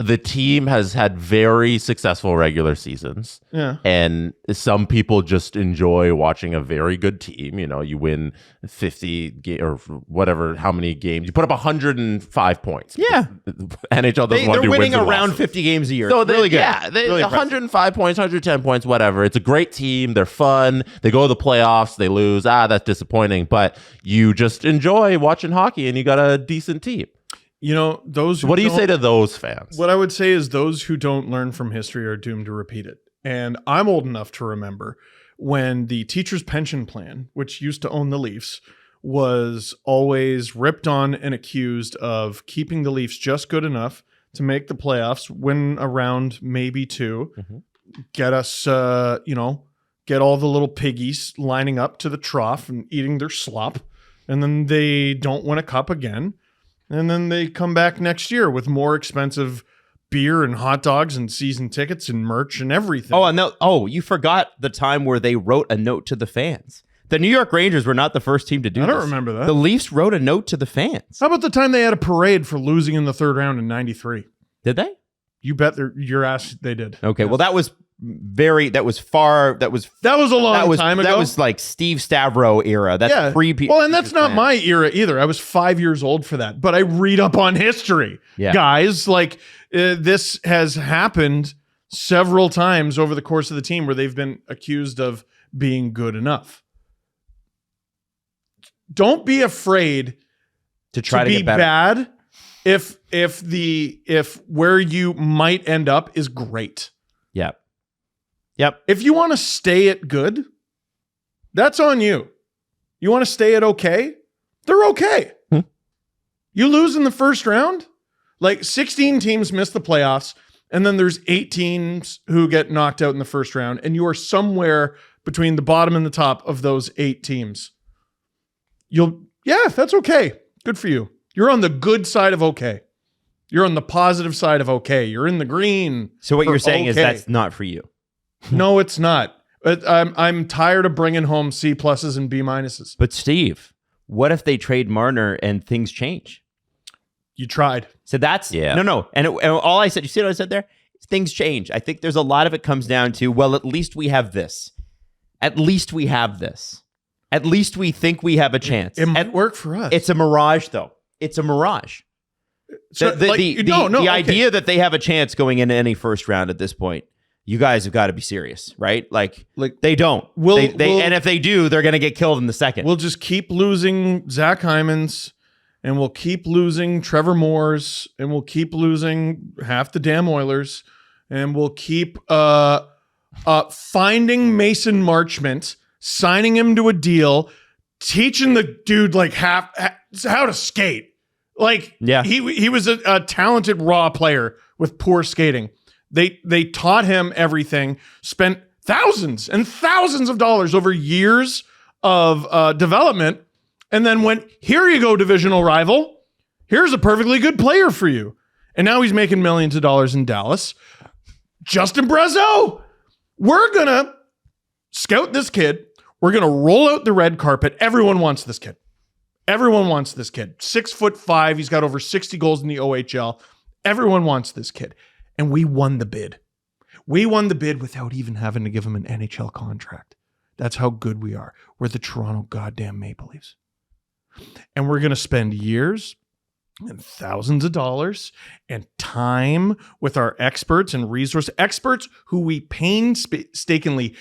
S3: the team has had very successful regular seasons.
S2: Yeah.
S3: And some people just enjoy watching a very good team. You know, you win 50 or whatever, how many games. You put up 105 points.
S1: Yeah.
S3: NHL doesn't want to do
S1: they're winning
S3: wins and
S1: around
S3: losses.
S1: 50 games a year.
S3: So
S1: really good.
S3: Yeah,
S1: Really impressive.
S3: 105 points, 110 points, whatever. It's a great team. They're fun. They go to the playoffs. They lose. That's disappointing. But you just enjoy watching hockey, and you got a decent team.
S2: You know, those.
S3: What do you say to those fans?
S2: What I would say is those who don't learn from history are doomed to repeat it. And I'm old enough to remember when the teacher's pension plan, which used to own the Leafs, was always ripped on and accused of keeping the Leafs just good enough to make the playoffs, win a round, maybe two, get us, get all the little piggies lining up to the trough and eating their slop. And then they don't win a cup again. And then they come back next year with more expensive beer and hot dogs and season tickets and merch and everything.
S1: Oh, and you forgot the time where they wrote a note to the fans. The New York Rangers were not the first team to do this.
S2: I don't remember that.
S1: The Leafs wrote a note to the fans.
S2: How about the time they had a parade for losing in the third round in '93?
S1: Did they?
S2: You bet your ass they did.
S1: Okay,
S2: Yes.
S1: well, that was
S2: a long time ago.
S1: That was like Steve Stavro era. That's pre.
S2: Well, and that's not my era either. I was 5 years old for that, but I read up on history.
S1: Yeah.
S2: Guys, like this has happened several times over the course of the team where they've been accused of being good enough. Don't be afraid
S1: to try to
S2: be
S1: get better.
S2: bad if where you might end up is great.
S1: Yep.
S2: If you want to stay at good, that's on you. You want to stay at okay? They're okay. You lose in the first round, like 16 teams miss the playoffs, and then there's 8 teams who get knocked out in the first round, and you are somewhere between the bottom and the top of those 8 teams. That's okay. Good for you. You're on the good side of okay. You're on the positive side of okay. You're in the green.
S1: So what you're saying is
S2: okay.
S1: that's not for you.
S2: No, it's not. I'm tired of bringing home C pluses and B minuses.
S1: But Steve, what if they trade Marner and things change?
S2: You tried.
S1: So that's no. And all I said, you see what I said there? Things change. I think there's a lot of it comes down to, well, at least we have this. At least we have this. At least we think we have a chance.
S2: It might work for us.
S1: It's a mirage, though. It's a mirage.
S2: So,
S1: The idea that they have a chance going into any first round at this point, you guys have got to be serious, right? Like they don't. And if they do, they're going to get killed in the second.
S2: We'll just keep losing Zach Hymans, and we'll keep losing Trevor Moores, and we'll keep losing half the damn Oilers, and we'll keep finding Mason Marchment, signing him to a deal, teaching the dude like how to skate. Like he was a talented raw player with poor skating. They taught him everything, spent thousands and thousands of dollars over years of development, and then went, here you go, divisional rival. Here's a perfectly good player for you. And now he's making millions of dollars in Dallas. Justin Brazeau, we're going to scout this kid. We're going to roll out the red carpet. Everyone wants this kid. 6'5". He's got over 60 goals in the OHL. Everyone wants this kid. And we won the bid. We won the bid without even having to give him an NHL contract. That's how good we are. We're the Toronto goddamn Maple Leafs. And we're going to spend years and thousands of dollars and time with our experts and resource experts who we painstakingly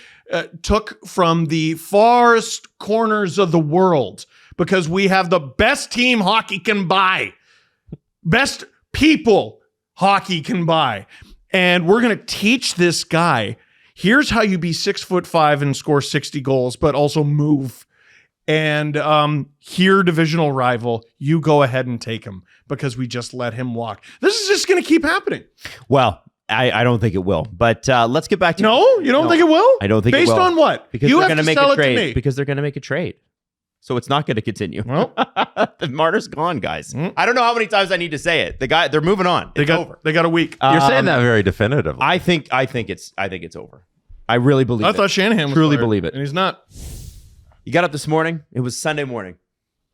S2: took from the farthest corners of the world because we have the best team hockey can buy. Best people hockey can buy. And we're going to teach this guy, here's how you be 6'5" and score 60 goals, but also move. And here, divisional rival, you go ahead and take him because we just let him walk. This is just going to keep happening.
S1: Well, I don't think it will. But let's get back to...
S2: No? You don't think it will?
S1: I don't think it will.
S2: Based on what?
S1: Because
S2: you
S1: they're
S2: have
S1: going to make
S2: sell
S1: a
S2: it to
S1: trade.
S2: me.
S1: Because they're going to make a trade. So it's not going to continue.
S2: Well,
S1: the Marner's gone, guys. I don't know how many times I need to say it. They're moving on. It's over.
S2: They got a week.
S3: You're saying that very definitively.
S1: I think it's over. I really believe it.
S2: I thought Shanahan was
S1: truly
S2: fired,
S1: believe it.
S2: and he's not.
S1: You got up this morning. It was Sunday morning.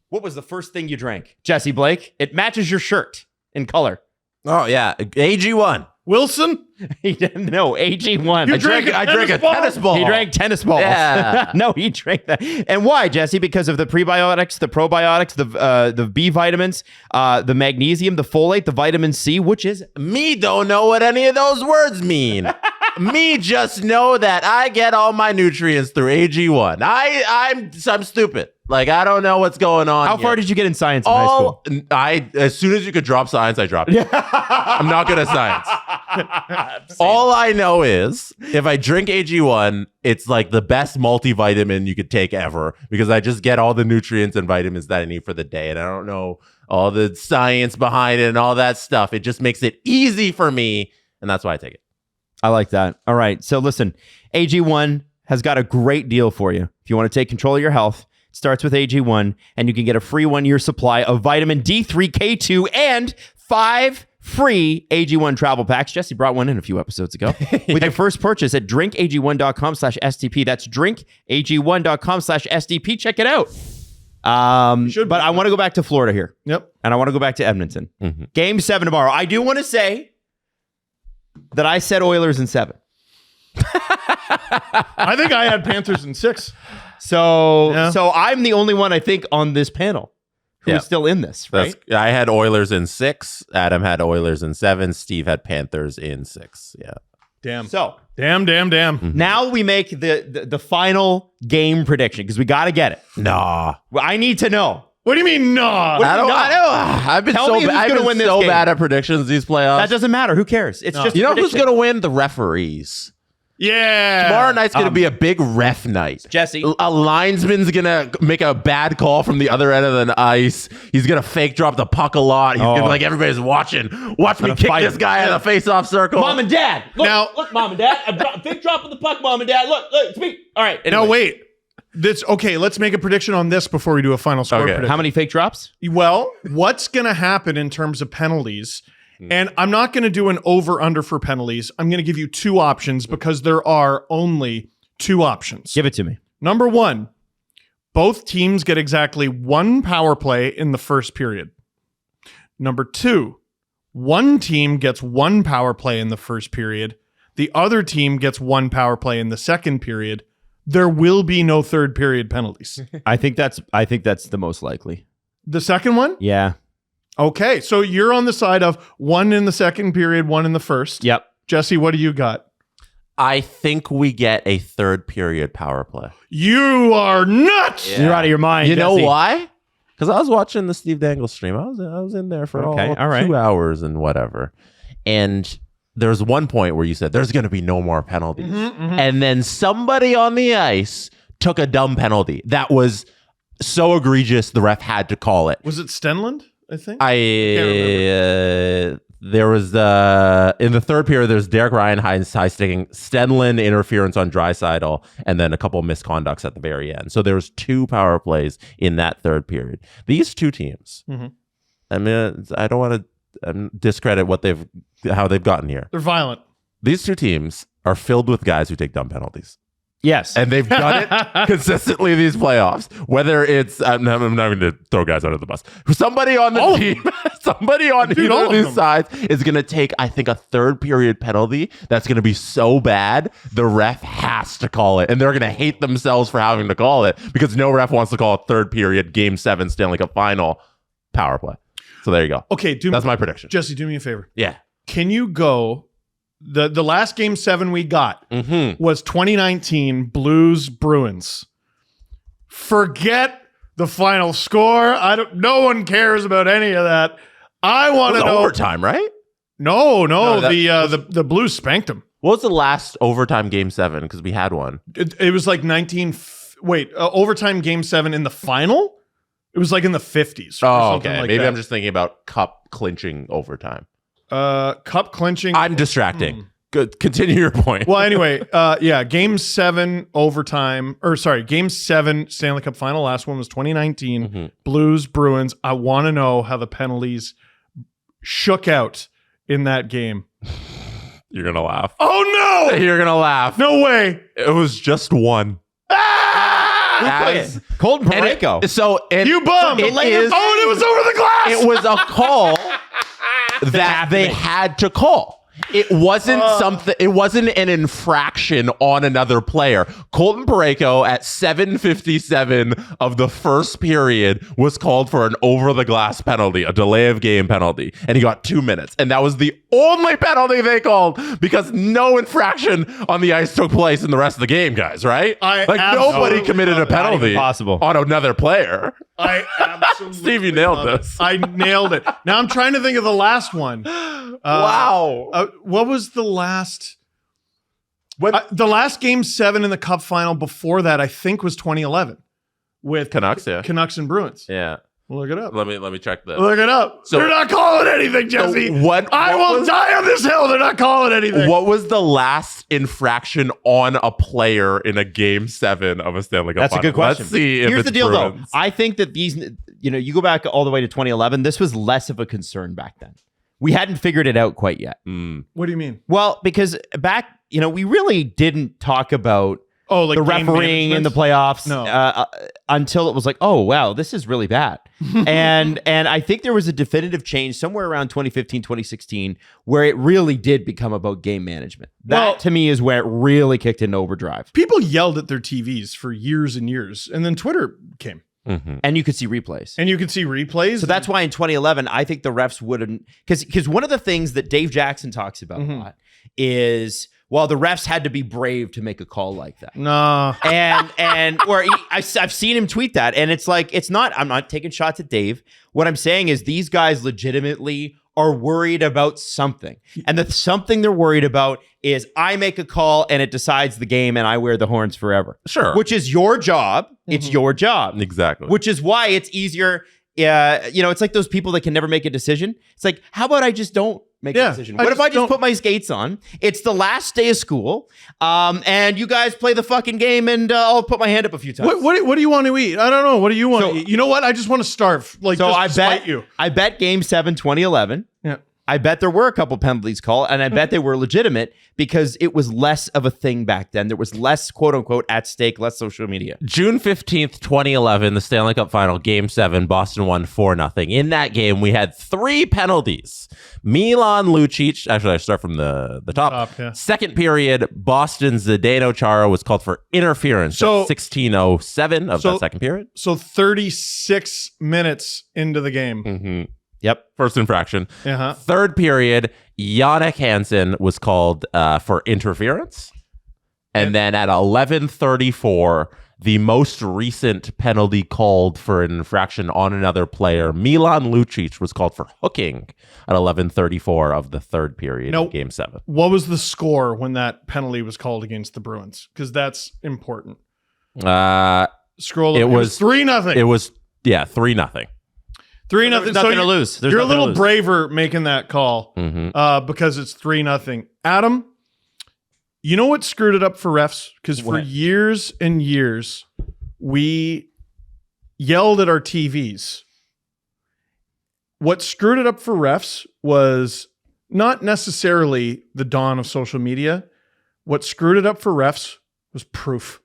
S1: What was the first thing you drank? Jesse Blake. It matches your shirt in color.
S3: Oh, yeah. AG1.
S2: Wilson?
S1: No, AG1.
S2: You
S3: I drank a tennis ball.
S1: He drank tennis balls.
S3: Yeah.
S1: No, he drank that. And why, Jesse? Because of the prebiotics, the probiotics, the B vitamins, the magnesium, the folate, the vitamin C, which is
S3: Me don't know what any of those words mean. Me just know that I get all my nutrients through AG1. I'm stupid. Like, I don't know what's going on.
S1: how far did you get in science in high school?
S3: As soon as you could drop science, I dropped it. I'm not good at science. All I know is if I drink AG1, it's like the best multivitamin you could take ever because I just get all the nutrients and vitamins that I need for the day. And I don't know all the science behind it and all that stuff. It just makes it easy for me. And that's why I take it.
S1: I like that. All right. So listen, AG1 has got a great deal for you. If you want to take control of your health, it starts with AG1, and you can get a free 1-year supply of vitamin D3K2 and 5 free AG1 travel packs. Jesse brought one in a few episodes ago. With your first purchase at drinkag1.com/STP. That's drinkag1.com/STP. Check it out. But I want to go back to Florida here.
S2: Yep.
S1: And I want to go back to Edmonton.
S3: Mm-hmm.
S1: Game 7 tomorrow. I do want to say that I said Oilers in 7.
S2: I think I had Panthers in 6.
S1: So I'm the only one, I think, on this panel who's still in this, right?
S3: I had Oilers in 6. Adam had Oilers in 7. Steve had Panthers in 6. Yeah.
S2: Damn.
S1: So
S2: Damn.
S1: now we make the final game prediction because we got to get it.
S3: Nah.
S1: Well, I need to know.
S2: What do you mean, nah?
S3: I don't. I've been
S1: Tell
S3: so
S1: me who's
S3: bad. I've
S1: gonna
S3: been
S1: win this
S3: so
S1: game.
S3: bad at predictions these playoffs.
S1: That doesn't matter. Who cares? It's just
S3: You know who's
S1: prediction.
S3: going to win? The referees.
S2: Yeah.
S3: Tomorrow night's going to be a big ref night.
S1: Jesse.
S3: A linesman's going to make a bad call from the other end of the ice. He's going to fake drop the puck a lot. He's going to be like, everybody's watching. Watch me kick this guy out of the face-off circle.
S1: Mom and Dad. Look,
S2: Now-
S1: Mom and Dad. Big drop of the puck, Mom and Dad. Look, it's me. All right.
S2: Now,
S1: anyway.
S2: wait. Okay, let's make a prediction on this before we do a final score prediction.
S1: How many fake drops?
S2: Well, what's going to happen in terms of penalties? And I'm not going to do an over-under for penalties. I'm going to give you 2 options because there are only 2 options.
S1: Give it to me.
S2: Number 1, both teams get exactly 1 power play in the first period. Number 2, one team gets 1 power play in the first period. The other team gets 1 power play in the second period. There will be no third period penalties.
S1: I think that's the most likely.
S2: The second one?
S1: Yeah.
S2: Okay, so you're on the side of 1 in the second period, 1 in the first.
S1: Yep.
S2: Jesse, what do you got?
S3: I think we get a third period power play.
S2: You are nuts!
S3: Yeah.
S1: You're out of your mind.
S3: You know
S1: Jesse.
S3: why? Because I was watching the Steve Dangle stream. I was in there for all
S1: right.
S3: 2 hours and whatever. And there's one point where you said there's going to be no more penalties. And then somebody on the ice took a dumb penalty that was so egregious the ref had to call it.
S2: Was it Stenlund, I think?
S3: There was in the third period, there's Derek Ryan high sticking, Stenlund interference on Draisaitl, and then a couple of misconducts at the very end. So there was 2 power plays in that third period. These 2 teams, I mean, I don't want to discredit how they've gotten here.
S2: They're violent.
S3: These 2 teams are filled with guys who take dumb penalties.
S1: Yes.
S3: And they've done it consistently these playoffs. Whether it's, I'm not going to throw guys under the bus. Somebody on the team, somebody on either of these sides is going to take, I think, a third period penalty that's going to be so bad, the ref has to call it. And they're going to hate themselves for having to call it because no ref wants to call a third period Game 7 Stanley Cup final power play. So there you go.
S2: Okay,
S3: that's my prediction.
S2: Jesse, do me a favor.
S3: Yeah.
S2: Can you go... The last Game 7 we got was 2019 Blues Bruins. Forget the final score. No one cares about any of that. I want to know
S3: overtime, right?
S2: No, the Blues spanked them.
S3: What was the last overtime Game 7? Because we had one.
S2: It was like overtime Game 7 in the final. It was like in the 50s.
S3: Oh, okay.
S2: Like
S3: Maybe
S2: that.
S3: I'm just thinking about cup clinching overtime.
S2: Cup clinching.
S3: I'm distracting. Good. Continue your point.
S2: Well, anyway, Game 7 overtime, Game 7 Stanley Cup final. Last one was 2019 Blues Bruins. I want to know how the penalties shook out in that game.
S3: You're gonna laugh.
S2: Oh no!
S3: You're gonna laugh.
S2: No way!
S3: It was just 1.
S1: Colton Parayko.
S2: You bum!
S3: It was over the glass. It was a call. that they had to call. It wasn't something. It wasn't an infraction on another player. Colton Parayko at 7:57 of the first period was called for an over-the-glass penalty, a delay of game penalty, and he got 2 minutes. And that was the only penalty they called because no infraction on the ice took place in the rest of the game, guys. Right? Nobody committed a penalty on another player.
S2: I absolutely
S3: Steve, you nailed this.
S2: I nailed it. Now I'm trying to think of the last one.
S3: Wow.
S2: What was the last? The last Game 7 in the Cup final before that, I think, was 2011 with
S3: Canucks, yeah.
S2: Canucks and Bruins.
S3: Yeah.
S2: Look it up.
S3: Let me check this.
S2: Look it up.
S3: So-
S2: They're not calling anything, Jesse. I will
S3: was-
S2: die on this hill. They're not calling anything.
S3: What was the last infraction on a player in a Game 7 of a Stanley Cup
S1: That's a
S3: final?
S1: good question.
S3: Let's see if
S1: Here's
S3: it's
S1: the deal,
S3: Bruins.
S1: though. I think that these, you go back all the way to 2011. This was less of a concern back then. We hadn't figured it out quite yet.
S2: What do you mean?
S1: Well, because back, we really didn't talk about
S2: Like
S1: the
S2: game
S1: refereeing in the
S2: management?
S1: playoffs
S2: No.
S1: until it was like, oh, wow, this is really bad. and I think there was a definitive change somewhere around 2015, 2016, where it really did become about game management. That, to me, is where it really kicked into overdrive.
S2: People yelled at their TVs for years and years, and then Twitter came.
S3: Mm-hmm.
S1: And you could see replays.
S2: And you could see replays.
S1: So that's why in 2011, I think the refs wouldn't, because one of the things that Dave Jackson talks about a lot is, well, the refs had to be brave to make a call like that.
S2: No.
S1: I've seen him tweet that, and it's like, I'm not taking shots at Dave. What I'm saying is these guys legitimately are worried about something. And the something they're worried about is I make a call and it decides the game and I wear the horns forever.
S3: Sure.
S1: Which is your job. It's your job.
S3: Exactly.
S1: Which is why it's easier. It's like those people that can never make a decision. It's like, how about I just don't make a decision? What if I just put my skates on? It's the last day of school, and you guys play the fucking game, and I'll put my hand up a few times.
S2: What do you want to eat? I don't know. What do you want to eat? You know what? I just want to starve.
S1: I bet Game 7 2011.
S2: Yeah.
S1: I bet there were a couple penalties called, and I bet they were legitimate because it was less of a thing back then. There was less, quote unquote, at stake, less social media.
S3: June 15th, 2011, the Stanley Cup Final, Game 7, Boston won 4-0. In that game, we had 3 penalties. Milan Lucic, actually, I start from the top. Second period, Boston's Zdeno Chara was called for interference at 16:07 of that second period.
S2: So 36 minutes into the game.
S3: Mm-hmm.
S1: Yep.
S3: First infraction.
S2: Uh-huh.
S3: Third period, Jannik Hansen was called for interference. And then at 11:34, the most recent penalty called for an infraction on another player, Milan Lucic, was called for hooking at 11:34 of the third period of Game 7.
S2: What was the score when that penalty was called against the Bruins? Because that's important. Scroll. It was 3-0.
S3: It was 3-0.
S2: 3-0.
S1: There's nothing to lose.
S2: You're a little braver making that call because it's 3-0. Adam, you know what screwed it up for refs? Because for years and years, we yelled at our TVs. What screwed it up for refs was not necessarily the dawn of social media. What screwed it up for refs was proof.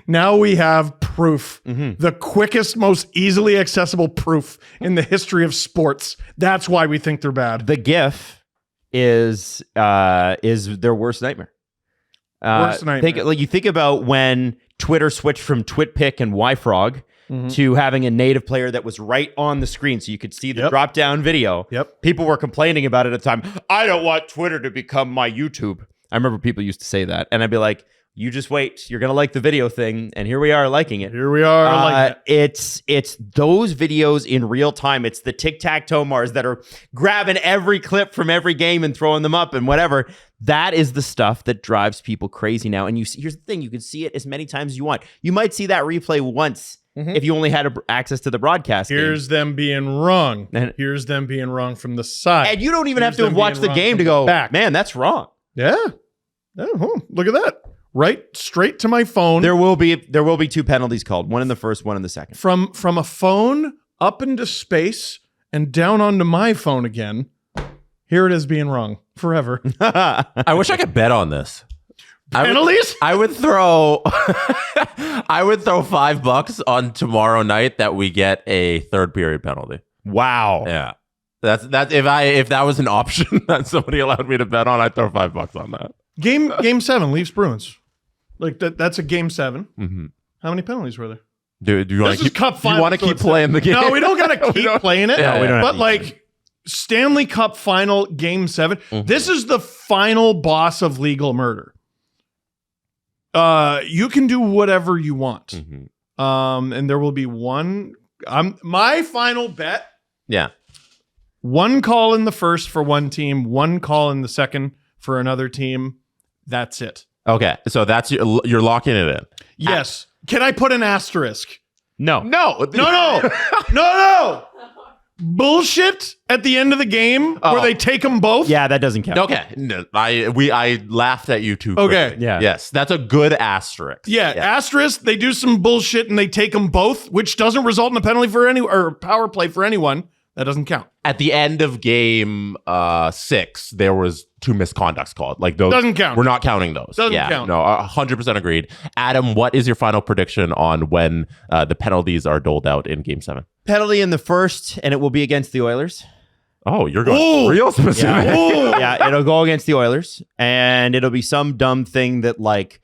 S2: Now we have proof. The quickest, most easily accessible proof in the history of sports. That's why we think they're bad.
S1: The GIF is their worst nightmare.
S2: Worst nightmare.
S1: You think about when Twitter switched from TwitPic and YFrog to having a native player that was right on the screen so you could see the drop down video.
S2: Yep.
S1: People were complaining about it at the time. I don't want Twitter to become my YouTube. I remember people used to say that. And I'd be like, you just wait. You're going to like the video thing. And here we are liking it.
S2: Here we are liking it.
S1: It's those videos in real time. It's the tic-tac-toe Mars that are grabbing every clip from every game and throwing them up and whatever. That is the stuff that drives people crazy now. And here's the thing. You can see it as many times as you want. You might see that replay once if you only had access to the broadcast.
S2: Here's them being wrong. Here's them being wrong from the side.
S1: And you don't even have to have watched the game to go, man, that's wrong.
S2: Yeah. Look at that. Right straight to my phone.
S1: There will be 2 penalties called, one in the first, one in the second.
S2: From a phone up into space and down onto my phone again. Here it is being wrong forever.
S3: I wish I could bet on this.
S2: Penalties?
S3: I would throw $5 on tomorrow night that we get a third period penalty.
S1: Wow.
S3: Yeah. That's if that was an option that somebody allowed me to bet on, I'd throw $5 on that.
S2: Game 7, Leafs Bruins. Like that's a game 7.
S3: Mm-hmm.
S2: How many penalties were there?
S3: Dude, do you want to keep?
S2: Cup final,
S3: you want to keep playing the game?
S2: No, we don't gotta keep playing it.
S3: Yeah, we don't
S2: but like Stanley Cup final, game 7.
S3: Mm-hmm.
S2: This is the final boss of legal murder. You can do whatever you want.
S3: Mm-hmm.
S2: And there will be one. My final bet.
S3: Yeah.
S2: One call in the first for one team, one call in the second for another team. That's it.
S3: Okay, so that's you're locking it in.
S2: Yes. Can I put an asterisk?
S1: No.
S2: No. Bullshit at the end of the game where they take them both.
S1: Yeah, that doesn't count.
S3: Okay, no, I laughed at you too.
S2: Okay.
S3: Quickly.
S1: Yeah.
S3: Yes, that's a good asterisk.
S2: Yeah, asterisk. They do some bullshit and they take them both, which doesn't result in a penalty for any or power play for anyone. That doesn't count.
S3: At the end of game 6, there was 2 misconducts called. Like those
S2: Doesn't count.
S3: We're not counting those.
S2: Doesn't count.
S3: No, 100% agreed. Adam, what is your final prediction on when the penalties are doled out in game 7?
S1: Penalty in the first, and it will be against the Oilers.
S3: Oh, you're going real specific.
S1: Yeah, it'll go against the Oilers, and it'll be some dumb thing that like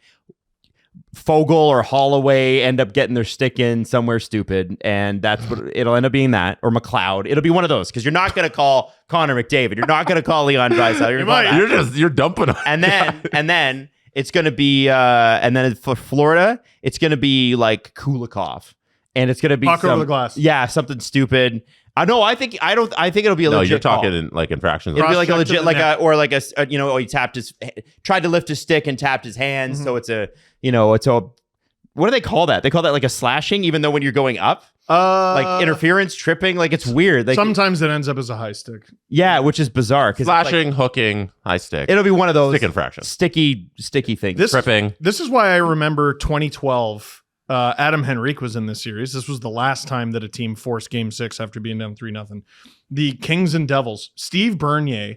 S1: Fogle or Holloway end up getting their stick in somewhere stupid, and that's what it'll end up being. That or McLeod. It'll be one of those because you're not going to call Connor McDavid. You're not going to call Leon Draisaitl.
S3: You're dumping them.
S1: And then it's going to be and then for Florida, it's going to be like Kulikov, and it's going to be
S2: Puck over the glass.
S1: Yeah, something stupid. I think it'll be a legit.
S3: No, you're talking
S1: call.
S3: in like infractions.
S1: It'll be like a
S2: Cross-check to
S1: legit,
S2: the
S1: like
S2: net.
S1: he tried to lift his stick and tapped his hands. So it's a, what do they call that? They call that like a slashing, even though when you're going up, like interference, tripping, like it's weird. Like,
S2: Sometimes it ends up as a high stick.
S1: yeah, which is bizarre.
S3: Slashing, hooking, high stick.
S1: It'll be one of those
S3: Stick infractions.
S1: sticky things.
S3: Tripping.
S2: This is why I remember 2012. Adam Henrique was in this series. This was the last time that a team forced Game 6 after being down 3-0. The Kings and Devils. Steve Bernier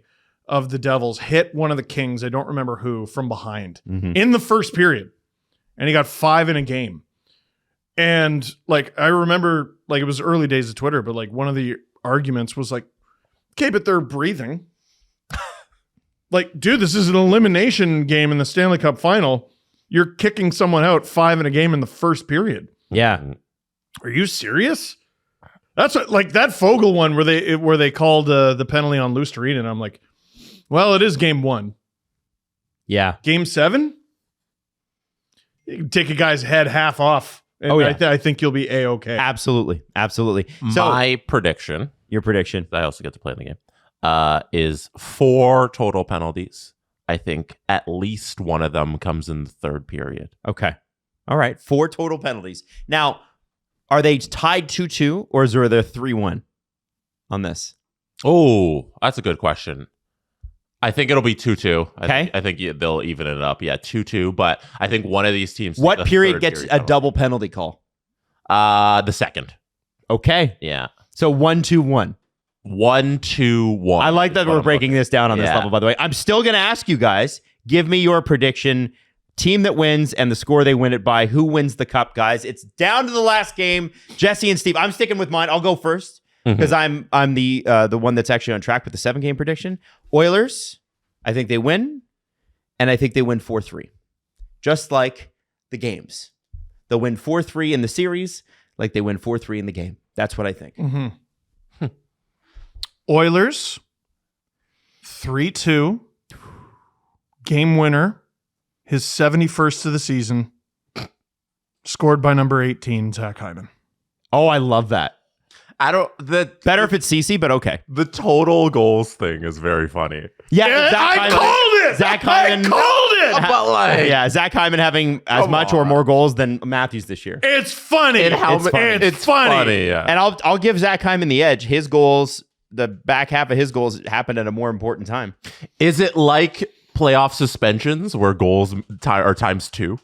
S2: of the Devils hit one of the Kings, I don't remember who, from behind in the first period. And he got 5 in a game. And like I remember, like it was early days of Twitter, but like one of the arguments was like, okay, but they're breathing. Like, dude, this is an elimination game in the Stanley Cup final. You're kicking someone out 5 in a game in the first period.
S1: Yeah.
S2: Are you serious? That's what, like that Fogle one where they called the penalty on Lusterine, and I'm like, well, it is game 1.
S1: Yeah.
S2: Game 7, you can take a guy's head half off. And I think you'll be A-okay.
S1: Absolutely. So
S3: My prediction,
S1: your prediction.
S3: I also get to play in the game, is 4 total penalties. I think at least one of them comes in the third period.
S1: Okay. All right. 4 total penalties. Now, are they tied 2-2 or is there 3-1 on this?
S3: Oh, that's a good question. I think it'll be 2-2.
S1: Okay.
S3: I think they'll even it up. Yeah, 2-2. But I think one of these teams.
S1: What period gets a double penalty call?
S3: The second.
S1: Okay.
S3: Yeah.
S1: So 1-2-1.
S3: 1-2-1.
S1: I like that we're breaking this down on this level, by the way. I'm still going to ask you guys, give me your prediction, team that wins and the score they win it by. Who wins the cup, guys? It's down to the last game. Jesse and Steve, I'm sticking with mine. I'll go first because I'm the one that's actually on track with the 7-game prediction. Oilers, I think they win, and I think they win 4-3. Just like the games. They'll win 4-3 in the series like they win 4-3 in the game. That's what I think.
S2: Oilers, 3-2. Game winner, his 71st of the season, scored by number 18, Zach Hyman.
S1: Oh, I love that.
S3: Better
S1: if it's CC, but okay.
S3: The total goals thing is very funny.
S1: Yeah,
S2: I called it.
S1: Zach Hyman.
S2: I called it.
S3: But like,
S1: Yeah, Zach Hyman having as much or more goals than Matthews this year.
S2: It's funny.
S3: It's funny. Yeah.
S1: And I'll give Zach Hyman the edge. His goals, the back half of his goals happened at a more important time.
S3: Is it like playoff suspensions where goals are times 2?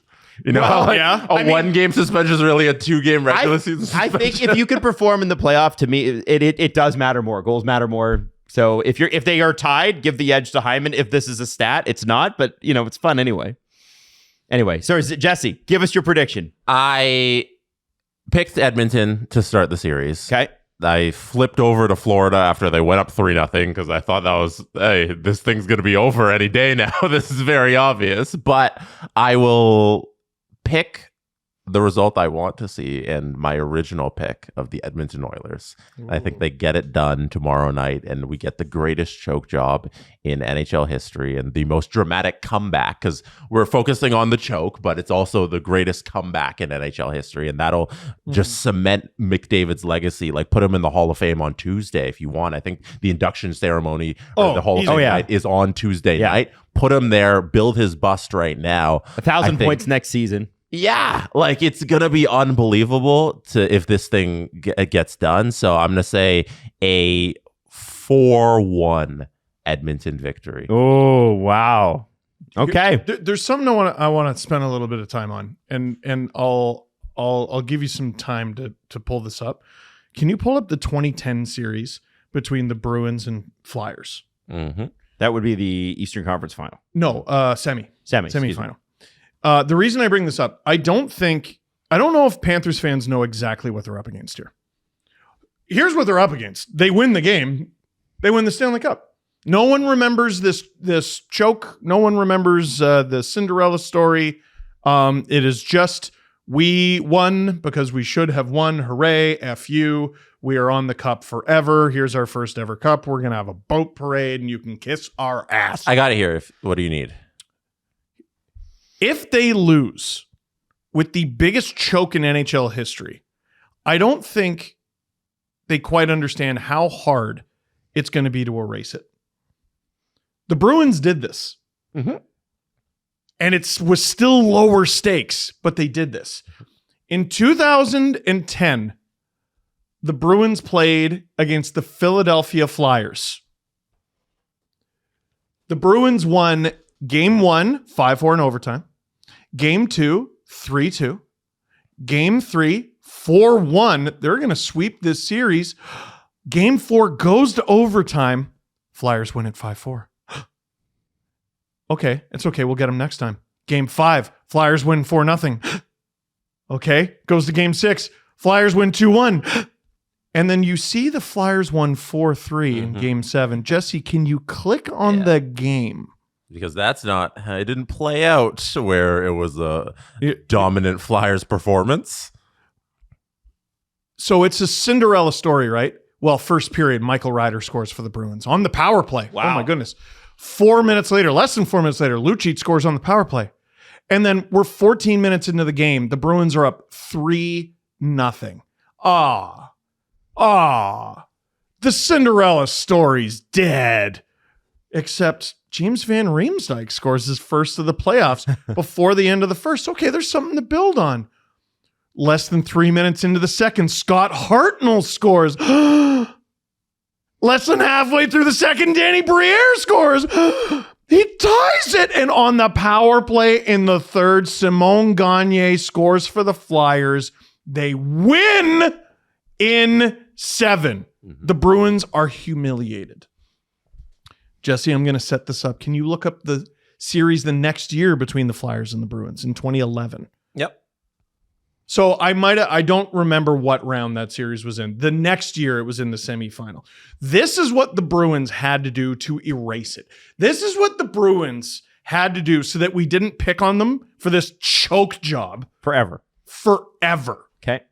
S3: You know,
S2: Well,
S3: like
S2: yeah.
S3: a 1-game suspension is really a 2-game regular season suspension.
S1: I think if you could perform in the playoff, to me, it does matter more. Goals matter more. So if they are tied, give the edge to Hyman. If this is a stat, it's not, but it's fun anyway. Anyway, so Jesse, give us your prediction.
S3: I picked Edmonton to start the series.
S1: Okay.
S3: I flipped over to Florida after they went up 3-0 because I thought that was, hey, this thing's going to be over any day now. This is very obvious. But I will pick the result I want to see and my original pick of the Edmonton Oilers. I think they get it done tomorrow night, and we get the greatest choke job in NHL history and the most dramatic comeback, because we're focusing on the choke, but it's also the greatest comeback in NHL history, and that'll just cement McDavid's legacy. Like, put him in the Hall of Fame on Tuesday if you want. I think the induction ceremony or the Hall of Fame night is on Tuesday night. Put him there, build his bust right now.
S1: 1,000 points next season.
S3: Yeah, like, it's going to be unbelievable if this thing gets done. So I'm going to say a 4-1 Edmonton victory.
S1: Oh, wow. Okay.
S2: There's something I want to spend a little bit of time on, and I'll give you some time to pull this up. Can you pull up the 2010 series between the Bruins and Flyers?
S3: Mm-hmm.
S1: That would be the Eastern Conference final.
S2: No, semifinal. The reason I bring this up, I don't know if Panthers fans know exactly what they're up against here. Here's what they're up against. They win the game. They win the Stanley Cup. No one remembers this choke. No one remembers the Cinderella story. It is just, we won because we should have won. Hooray, F you. We are on the cup forever. Here's our first ever cup. We're going to have a boat parade and you can kiss our ass.
S3: I got it here. What do you need?
S2: If they lose with the biggest choke in NHL history, I don't think they quite understand how hard it's going to be to erase it. The Bruins did this.
S3: Mm-hmm.
S2: And it was still lower stakes, but they did this. In 2010, the Bruins played against the Philadelphia Flyers. The Bruins won Game 1, 5-4 in overtime. Game 2, 3-2. Game 3, 4-1. They're going to sweep this series. Game 4 goes to overtime. Flyers win at 5-4. Okay, it's okay. We'll get them next time. Game 5, Flyers win 4-0. Okay, goes to Game 6. Flyers win 2-1. And then you see the Flyers won 4-3 in Game 7. Jesse, can you click on the game?
S3: Because it didn't play out where it was a dominant Flyers performance.
S2: So it's a Cinderella story, right? Well, first period, Michael Ryder scores for the Bruins on the power play. Wow. Oh my goodness. 4 minutes later, less than 4 minutes later, Lucic scores on the power play. And then we're 14 minutes into the game. The Bruins are up 3-0. The Cinderella story's dead. Except James Van Riemsdyk scores his first of the playoffs before the end of the first. Okay, there's something to build on. Less than 3 minutes into the second, Scott Hartnell scores. Less than halfway through the second, Danny Briere scores. He ties it. And on the power play in the third, Simone Gagne scores for the Flyers. They win in 7. The Bruins are humiliated. Jesse, I'm going to set this up. Can you look up the series the next year between the Flyers and the Bruins in 2011?
S1: Yep.
S2: So I don't remember what round that series was in. The next year it was in the semifinal. This is what the Bruins had to do to erase it. This is what the Bruins had to do so that we didn't pick on them for this choke job.
S1: Forever.
S2: Okay.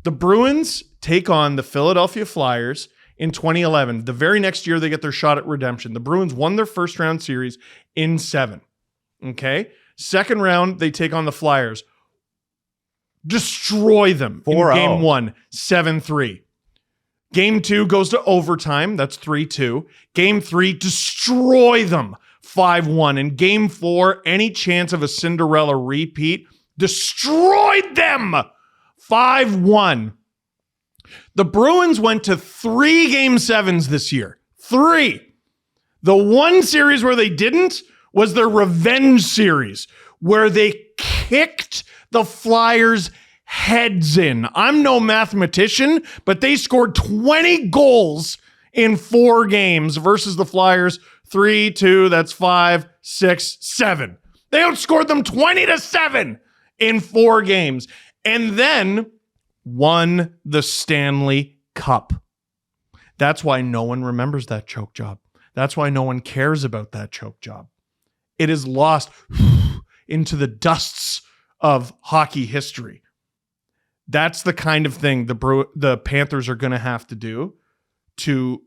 S2: The Bruins take on the Philadelphia Flyers in 2011. The very next year, they get their shot at redemption. The Bruins won their first round series in 7. Okay? Second round, they take on the Flyers. Destroy them in Game 1, 7-3. Game 2 goes to overtime. That's 3-2. Game 3, destroy them, 5-1. And Game 4, any chance of a Cinderella repeat, destroyed them, 5-1. The Bruins went to 3 Game 7s this year. 3. The one series where they didn't was their revenge series, where they kicked the Flyers' heads in. I'm no mathematician, but they scored 20 goals in 4 games versus the Flyers 3-2. That's 5, 6, 7. They outscored them 20-7 in 4 games, and then won the Stanley cup. That's why no one remembers that choke job. That's why no one cares about that choke job. It is lost into the dusts of hockey history. That's the kind of thing the Panthers are going to have to do to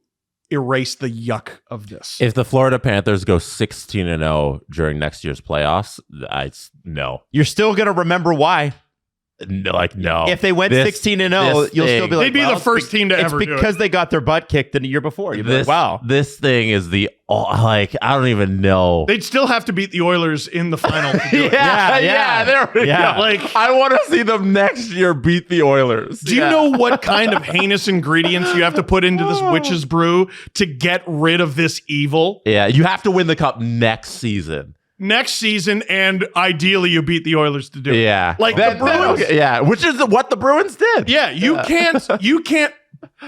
S2: erase the yuck of this.
S3: If the Florida Panthers go 16-0 during next year's playoffs, no.
S1: You're still going to remember why.
S3: No.
S1: If they went 16-0, you'll still be like,
S2: they'd be the first team to ever do it.
S1: It's because they got their butt kicked the year before. You'd be like, wow.
S3: This thing is I don't even know.
S2: They'd still have to beat the Oilers in the final to do it.
S3: There we go.
S2: Like,
S3: I want to see them next year beat the Oilers.
S2: Do you know what kind of heinous ingredients you have to put into this witch's brew to get rid of this evil?
S3: Yeah, you have to win the cup next season.
S2: Next season, and ideally you beat the Oilers to do it.
S3: Yeah.
S2: Like the Bruins.
S3: Which is what the Bruins did.
S2: Yeah, you can't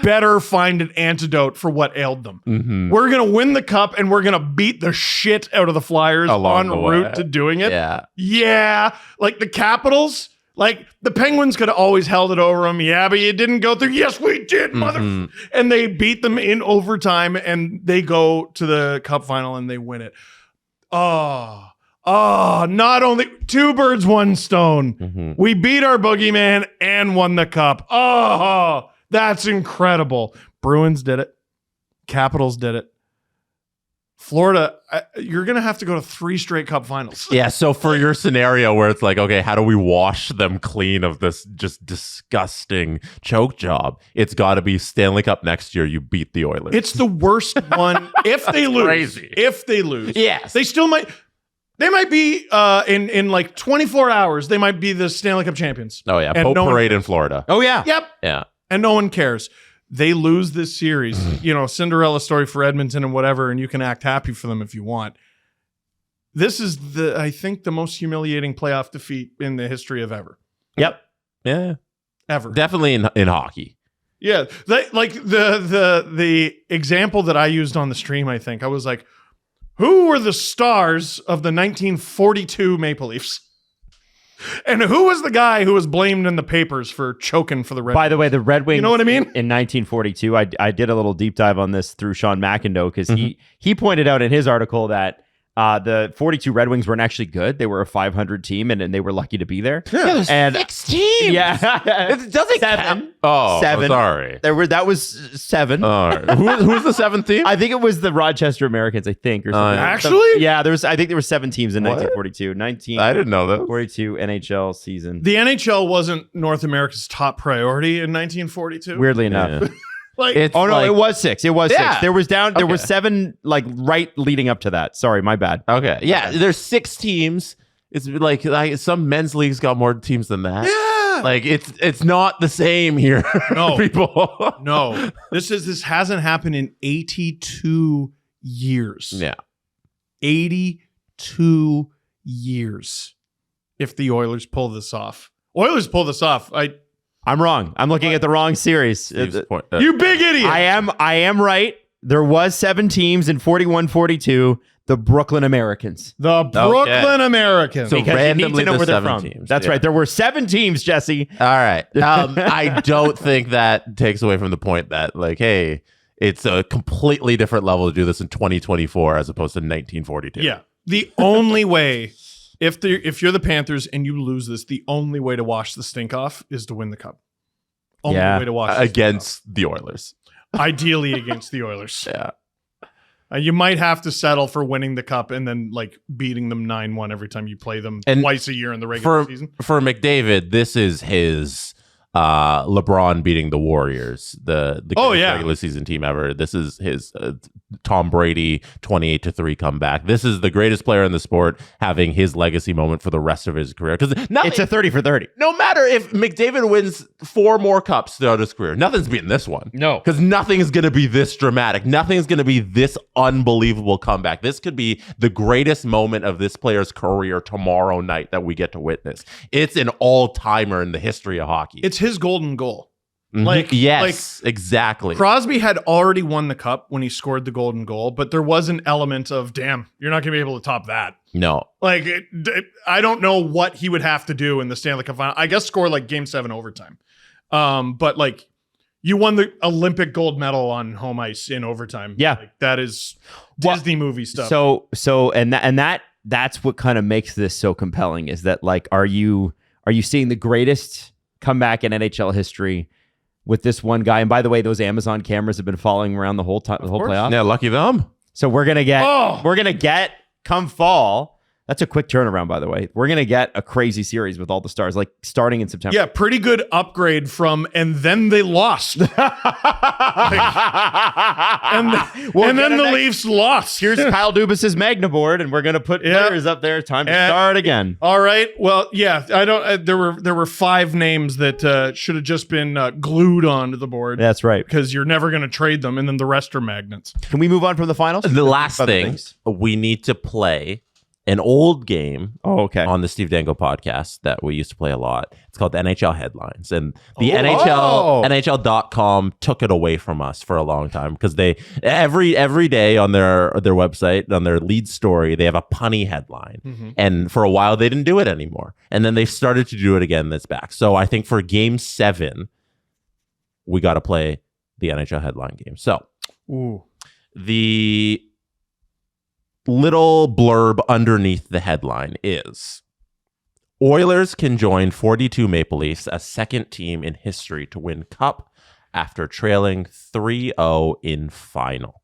S2: better find an antidote for what ailed them.
S3: Mm-hmm.
S2: We're going to win the cup and we're going to beat the shit out of the Flyers
S3: Along
S2: en
S3: the way.
S2: route to doing it.
S3: Yeah.
S2: Yeah. Like the Capitals, like the Penguins could have always held it over them. Yeah, but you didn't go through. Yes, we did,
S3: Mm-hmm.
S2: And they beat them in overtime and they go to the cup final and they win it. Oh, not only 2 birds, 1 stone.
S3: Mm-hmm.
S2: We beat our boogeyman and won the cup. Oh, that's incredible. Bruins did it. Capitals did it. Florida, you're going to have to go to 3 straight cup finals.
S3: Yeah, so for your scenario where it's like, okay, how do we wash them clean of this just disgusting choke job? It's got to be Stanley Cup next year. You beat the Oilers.
S2: It's the worst one if they lose.
S3: Crazy.
S2: If they lose.
S3: Yes.
S2: They still might. They might be in like 24 hours. They might be the Stanley Cup champions.
S3: Oh yeah,
S2: And
S3: Pope
S2: no one
S3: Parade in
S2: cares.
S3: Florida.
S1: Oh, yeah.
S2: Yep.
S3: Yeah.
S2: And no one cares. They lose this series, Cinderella story for Edmonton and whatever, and you can act happy for them if you want. This is I think the most humiliating playoff defeat in the history of ever.
S3: Yep. Yeah.
S2: Ever.
S3: Definitely in hockey.
S2: Yeah. The example that I used on the stream, I think, I was like, who were the stars of the 1942 Maple Leafs? And who was the guy who was blamed in the papers for choking for the Red
S1: By the way, the Red Wings,
S2: You know what I mean?
S1: In 1942, I did a little deep dive on this through Sean McIndoe because he pointed out in his article that the 42 Red Wings weren't actually good. They were a 500 team, and they were lucky to be there.
S3: Yeah, there's
S1: and
S3: 6 teams.
S1: Yeah,
S3: It doesn't
S1: 7.
S3: count. Oh,
S1: 7.
S3: Sorry.
S1: That was 7.
S3: All right. Who's the 7th team?
S1: I think it was the Rochester Americans. I think, or something.
S3: yeah.
S2: Actually?
S1: Yeah, I think there were 7 teams in
S3: What?
S1: 1942.
S3: I didn't know that.
S1: 1942 NHL season.
S2: The NHL wasn't North America's top priority in 1942.
S1: Weirdly enough.
S3: Yeah.
S2: Like,
S3: It's
S1: Oh no,
S3: like-
S1: it was 6. It was
S3: Yeah.
S1: 6. There was
S3: Okay.
S1: 7 like right leading up to that. Sorry, my bad.
S3: Okay. Yeah, there's 6 teams. It's like some men's leagues got more teams than that.
S2: yeah.
S3: Like it's not the same here.
S2: No.
S3: People.
S2: No. This hasn't happened in 82 years.
S3: Yeah.
S2: 82 years. If the Oilers pull this off. Oilers pull this off.
S1: I'm wrong. I'm looking at the wrong series.
S3: Steve's point-
S2: You big idiot.
S1: I am right. There was 7 teams in 41-42. The Brooklyn Americans.
S2: The Brooklyn Americans.
S3: So
S1: Because you need
S3: randomly
S1: to know where
S3: there's
S1: they're
S3: 7
S1: from.
S3: teams.
S1: That's
S3: Yeah.
S1: right. There were 7 teams, Jesse.
S3: All right. I don't think that takes away from the point that, like, hey, it's a completely different level to do this in 2024 as opposed to 1942.
S2: Yeah. The only way, if you're the Panthers and you lose this, the only way to wash the stink off is to win the cup. Only
S1: Yeah.
S2: way to wash the stink
S3: Against the Oilers.
S2: off. Ideally against the Oilers.
S3: Yeah.
S2: You might have to settle for winning the cup and then like beating them 9-1 every time you play them
S3: And
S2: twice a year in the regular
S3: For
S2: season.
S3: McDavid, this is his LeBron beating the Warriors, the greatest regular season team ever. This is his Tom Brady 28-3 comeback. This is the greatest player in the sport having his legacy moment for the rest of his career. Because
S1: It's a 30 for 30.
S3: no matter if McDavid wins 4 more cups throughout his career, nothing's beating this one.
S1: No.
S3: Because nothing is going to be this dramatic. Nothing is going to be this unbelievable comeback. This could be the greatest moment of this player's career tomorrow night that we get to witness. It's an all-timer in the history of hockey.
S2: It's his golden goal.
S3: Mhm.
S2: Like,
S3: yes, exactly.
S2: Crosby had already won the cup when he scored the golden goal, but there was an element of, damn, you're not going to be able to top that.
S3: No.
S2: Like, I don't know what he would have to do in the Stanley Cup final. I guess score like Game 7 overtime. But like, You won the Olympic gold medal on home ice in overtime.
S1: Yeah.
S2: Like, that is Disney movie stuff.
S1: That's what kind of makes this so compelling is that, like, are you seeing the greatest comeback in NHL history with this one guy? And by the way, those Amazon cameras have been following around the whole time, the whole playoff.
S3: Yeah, lucky them.
S1: So we're gonna get come fall. That's a quick turnaround, by the way. We're gonna get a crazy series with all the stars, like starting in September.
S2: Yeah, pretty good upgrade from, and then they lost. and then the Leafs lost.
S1: Here's Kyle Dubas's Magna board, and we're gonna put players up there. Time to start again.
S2: All right. Well, yeah, I don't. There were 5 names that should have just been glued onto the board.
S1: That's right.
S2: Because you're never going to trade them, and then the rest are magnets.
S1: Can we move on from the finals?
S3: The last thing, we need to play an old game on the Steve Dangle podcast that we used to play a lot. It's called the NHL Headlines. And the NHL.com took it away from us for a long time because they every day on their website, on their lead story, they have a punny headline. Mm-hmm. And for a while they didn't do it anymore. And then they started to do it again that's back. So I think for game 7, we got to play the NHL headline game. So the little blurb underneath the headline is: Oilers can join 42 Maple Leafs as second team in history to win Cup after trailing 3-0 in final.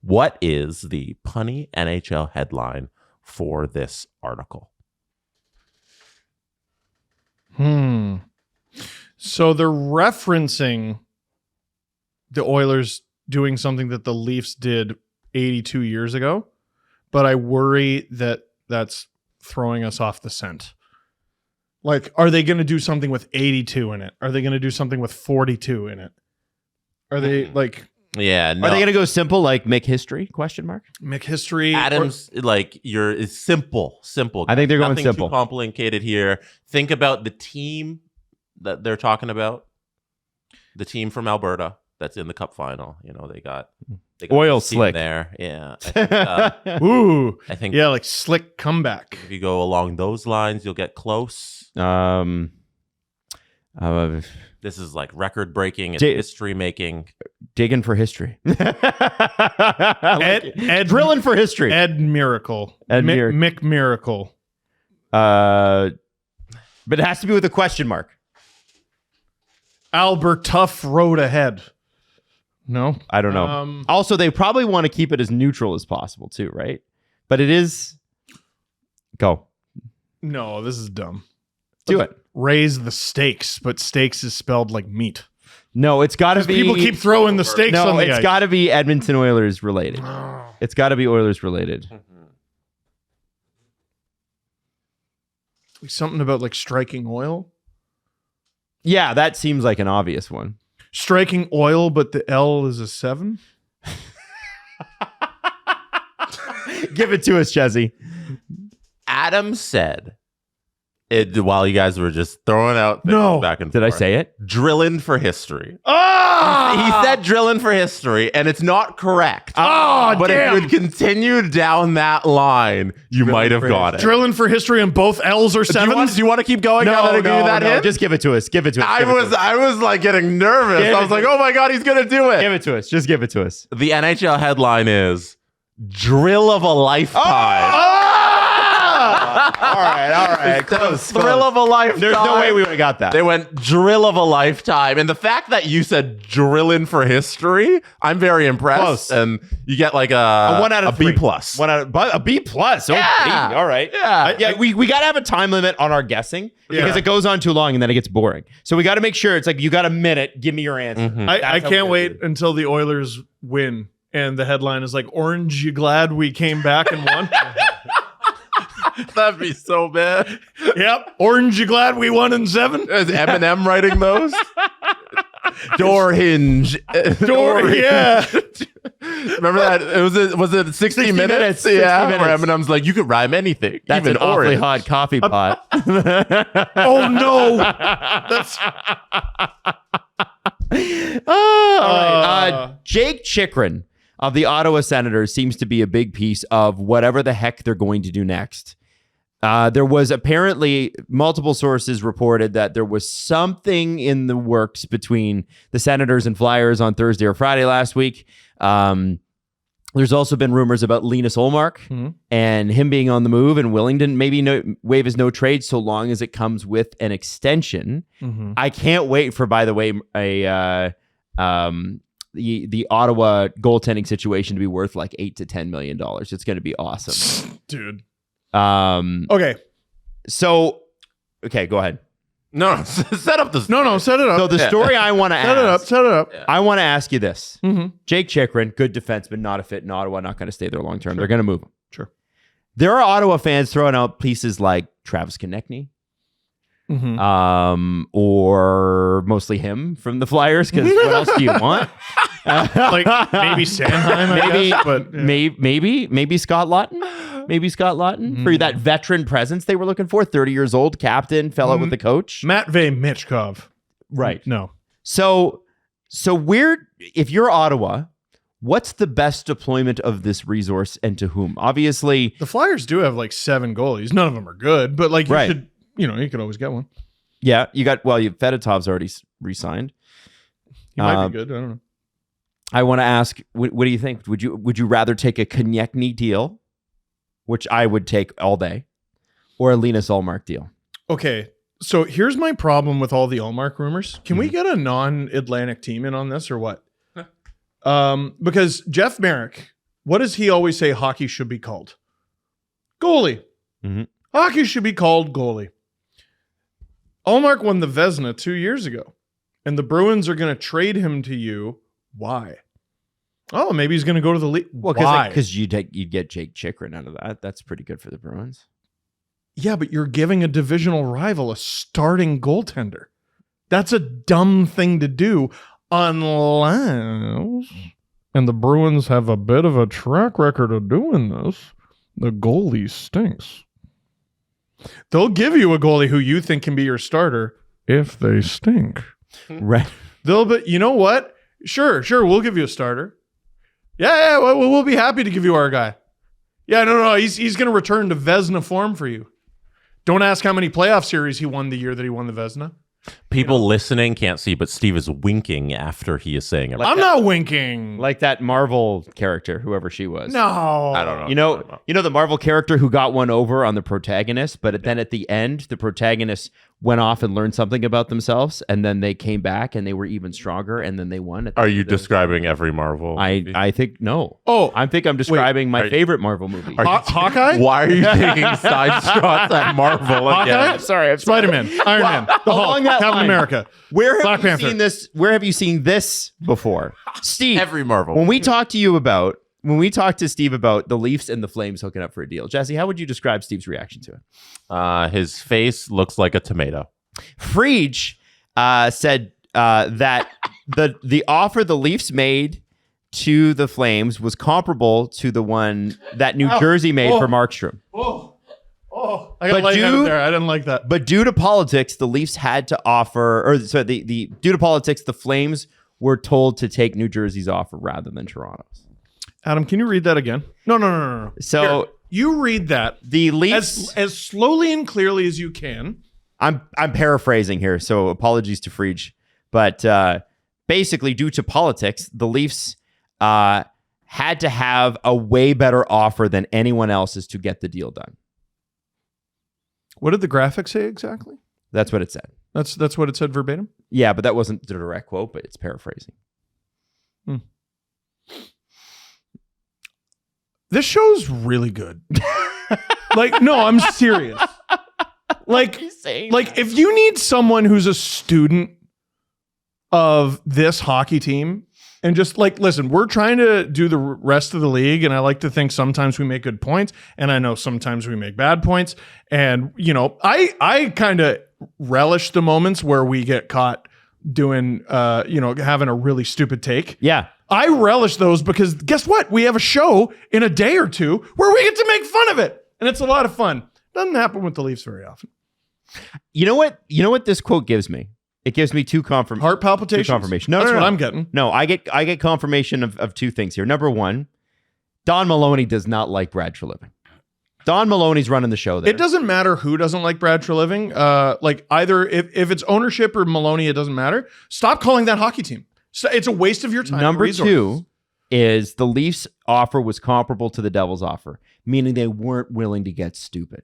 S3: What is the punny NHL headline for this article?
S2: So they're referencing the Oilers doing something that the Leafs did 82 years ago. But I worry that that's throwing us off the scent. Like, are they going to do something with 82 in it? Are they going to do something with 42 in it? Are they like...
S3: Yeah, no.
S1: Are they going to go simple, like make history? Question mark.
S2: Make history.
S3: Adams, it's simple.
S1: I think they're going
S3: Nothing
S1: simple.
S3: Too complicated here. Think about the team that they're talking about. The team from Alberta that's in the Cup final. You know, they got
S1: Oil
S3: the team
S1: Slick
S3: there. Yeah. I think
S2: yeah, like slick comeback.
S3: if you go along those lines, you'll get close. This is like record breaking and history making.
S1: Digging for history.
S2: Ed
S1: Drilling for history.
S2: Ed Miracle. Mick Miracle.
S1: But it has to be with a question mark.
S2: Albert Tough road ahead. No,
S1: I don't know. Also, they probably want to keep it as neutral as possible too, right? But it is. Go.
S2: No, this is dumb.
S1: Do it.
S2: Raise the stakes, but stakes is spelled like meat.
S1: No, it's got to be.
S2: People keep throwing the stakes on the ice.
S1: It's got to be Edmonton Oilers related. It's got to be Oilers related.
S2: Something about like striking oil.
S1: Yeah, that seems like an obvious one.
S2: Striking oil, but the L is a 7.
S1: Give it to us, Chezzy.
S3: Adam said, while you guys were just throwing out things back and forth.
S1: Did I say it?
S3: Drilling for history.
S2: Oh!
S3: He said drilling for history, and it's not correct.
S2: Oh,
S3: but
S2: damn.
S3: if you had continued down that line, you might have got it.
S2: Drilling for history and both L's or 7s?
S3: Do you want to keep going? Now that I gave you that hint?
S1: Just give it to us. Give it to us.
S3: I was like getting nervous. I was like, oh my God, he's going to do it.
S1: Give it to us. Just give it to us.
S3: The NHL headline is drill of a lifetime.
S1: All right. Close.
S3: Thrill of a lifetime.
S1: There's no way we would have got that.
S3: They went drill of a lifetime. And the fact that you said drilling for history, I'm very impressed.
S1: Close.
S3: And you get like a
S1: 1 out of 3.
S3: B plus.
S1: A B plus. Okay.
S3: Yeah.
S1: All right.
S3: Yeah.
S1: We got to have a time limit on our guessing because it goes on too long and then it gets boring. So we got to make sure it's like, you got a minute. Give me your answer.
S3: Mm-hmm.
S2: I can't wait until the Oilers win. And the headline is like, Orange, you glad we came back and won?
S3: That'd be so bad.
S2: Yep. Orange, you glad we won in 7?
S3: Is Eminem writing those? Door hinge.
S2: Yeah.
S3: Remember that? Was it 60 minutes?
S1: 60
S3: Yeah.
S1: minutes.
S3: Where Eminem's like, you could rhyme anything.
S1: That's
S3: even
S1: an awfully
S3: orange.
S1: hot coffee pot.
S2: Oh, no. That's...
S1: All right. Jake Chychrun of the Ottawa Senators seems to be a big piece of whatever the heck they're going to do next. There was apparently multiple sources reported that there was something in the works between the Senators and Flyers on Thursday or Friday last week. There's also been rumors about Linus Ullmark and him being on the move and willing to maybe waive his no trade so long as it comes with an extension. I can't wait for, by the way, the Ottawa goaltending situation to be worth like $8 to $10 million. It's going to be awesome,
S2: dude.
S1: Okay. So, okay, go ahead.
S3: No, set up the story.
S2: No, set it up.
S1: So the story I want to ask.
S2: Set it up.
S1: I want to ask you this. Jake Chychrun, good defenseman, not a fit in Ottawa, not going to stay there long term. They're going to move him.
S2: Sure.
S1: There are Ottawa fans throwing out pieces like Travis Konechny, or mostly him from the Flyers, because what else do you want?
S2: Like maybe Sanheim, I guess, but yeah.
S1: maybe Scott Lawton. For that veteran presence they were looking for. 30 years old, captain, fell out with the coach.
S2: Matvey Michkov.
S1: Right.
S2: No.
S1: So weird. If you're Ottawa, what's the best deployment of this resource and to whom? Obviously,
S2: The Flyers do have like 7 goalies. None of them are good, but like
S1: Right.
S2: you could always get one.
S1: yeah, Fedotov's already re-signed.
S2: He might be good. I don't know.
S1: I want to ask, what do you think? Would you rather take a Konechny deal, which I would take all day, or a Linus Ullmark deal?
S2: Okay, so here's my problem with all the Ullmark rumors. Can we get a non-Atlantic team in on this or what? Because Jeff Merrick, what does he always say hockey should be called? Goalie. Hockey should be called goalie. Ullmark won the Vezina 2 years ago, and the Bruins are going to trade him to you. Why? Oh, maybe he's going to go to the league.
S1: Well,
S2: why?
S1: Because you'd get Jake Chychrun out of that. That's pretty good for the Bruins.
S2: Yeah, but you're giving a divisional rival a starting goaltender. That's a dumb thing to do unless, and the Bruins have a bit of a track record of doing this, the goalie stinks. They'll give you a goalie who you think can be your starter if they stink.
S1: Right.
S2: But you know what? Sure, we'll give you a starter. Yeah, we'll be happy to give you our guy. Yeah, no, he's going to return to Vezina form for you. Don't ask how many playoff series he won the year that he won the Vezina.
S3: People listening can't see, but Steve is winking after he is saying it.
S2: I'm not winking.
S1: Like that Marvel character, whoever she was.
S2: No.
S3: I don't know.
S1: You know the Marvel character who got one over on the protagonist, but then at the end, the protagonist went off and learned something about themselves, and then they came back and they were even stronger, and then they won.
S3: Are you describing every Marvel movie?
S1: I think no.
S2: Oh,
S1: I think I'm describing my favorite Marvel movie.
S2: Hawkeye?
S3: Why are you taking side shots at Marvel again?
S1: I'm sorry.
S2: Spider-Man, Iron Man, the Hulk,
S1: Along that
S2: Captain
S1: line.
S2: America.
S1: Where
S2: Black
S1: have you
S2: Panther.
S1: seen this? Where have you seen this before, Steve?
S3: Every Marvel.
S1: When we talked to Steve about the Leafs and the Flames hooking up for a deal, Jesse, how would you describe Steve's reaction to it?
S3: His face looks like a tomato.
S1: Frege said that the offer the Leafs made to the Flames was comparable to the one that New Jersey made for Markstrom.
S2: I got lightheaded there. I didn't like that.
S1: But due to politics, the Leafs had to offer, due to politics, the Flames were told to take New Jersey's offer rather than Toronto's.
S2: Adam, can you read that again? No.
S1: So
S2: Here, you read that
S1: the Leafs
S2: as slowly and clearly as you can.
S1: I'm paraphrasing here, so apologies to Frege. But basically, due to politics, the Leafs had to have a way better offer than anyone else's to get the deal done.
S2: What did the graphic say exactly?
S1: That's what it said.
S2: That's what it said verbatim?
S1: Yeah, but that wasn't the direct quote, but it's paraphrasing.
S2: This show's really good. No, I'm serious. If you need someone who's a student of this hockey team and just listen, we're trying to do the rest of the league, and I like to think sometimes we make good points, and I know sometimes we make bad points, and I kind of relish the moments where we get caught doing having a really stupid take.
S1: Yeah.
S2: I relish those because guess what? We have a show in a day or two where we get to make fun of it, and it's a lot of fun. Doesn't happen with the Leafs very often.
S1: You know what this quote gives me? It gives me
S2: heart palpitations.
S1: Confirmation.
S2: That's what I'm getting.
S1: No, I get confirmation of two things here. Number one, Don Maloney does not like Brad Treliving. Don Maloney's running the show there.
S2: It doesn't matter who doesn't like Brad Treliving. Like either if it's ownership or Maloney, it doesn't matter. Stop calling that hockey team. So it's a waste of your time.
S1: Number
S2: and resources.
S1: 2 is the Leafs offer was comparable to the Devils offer, meaning they weren't willing to get stupid,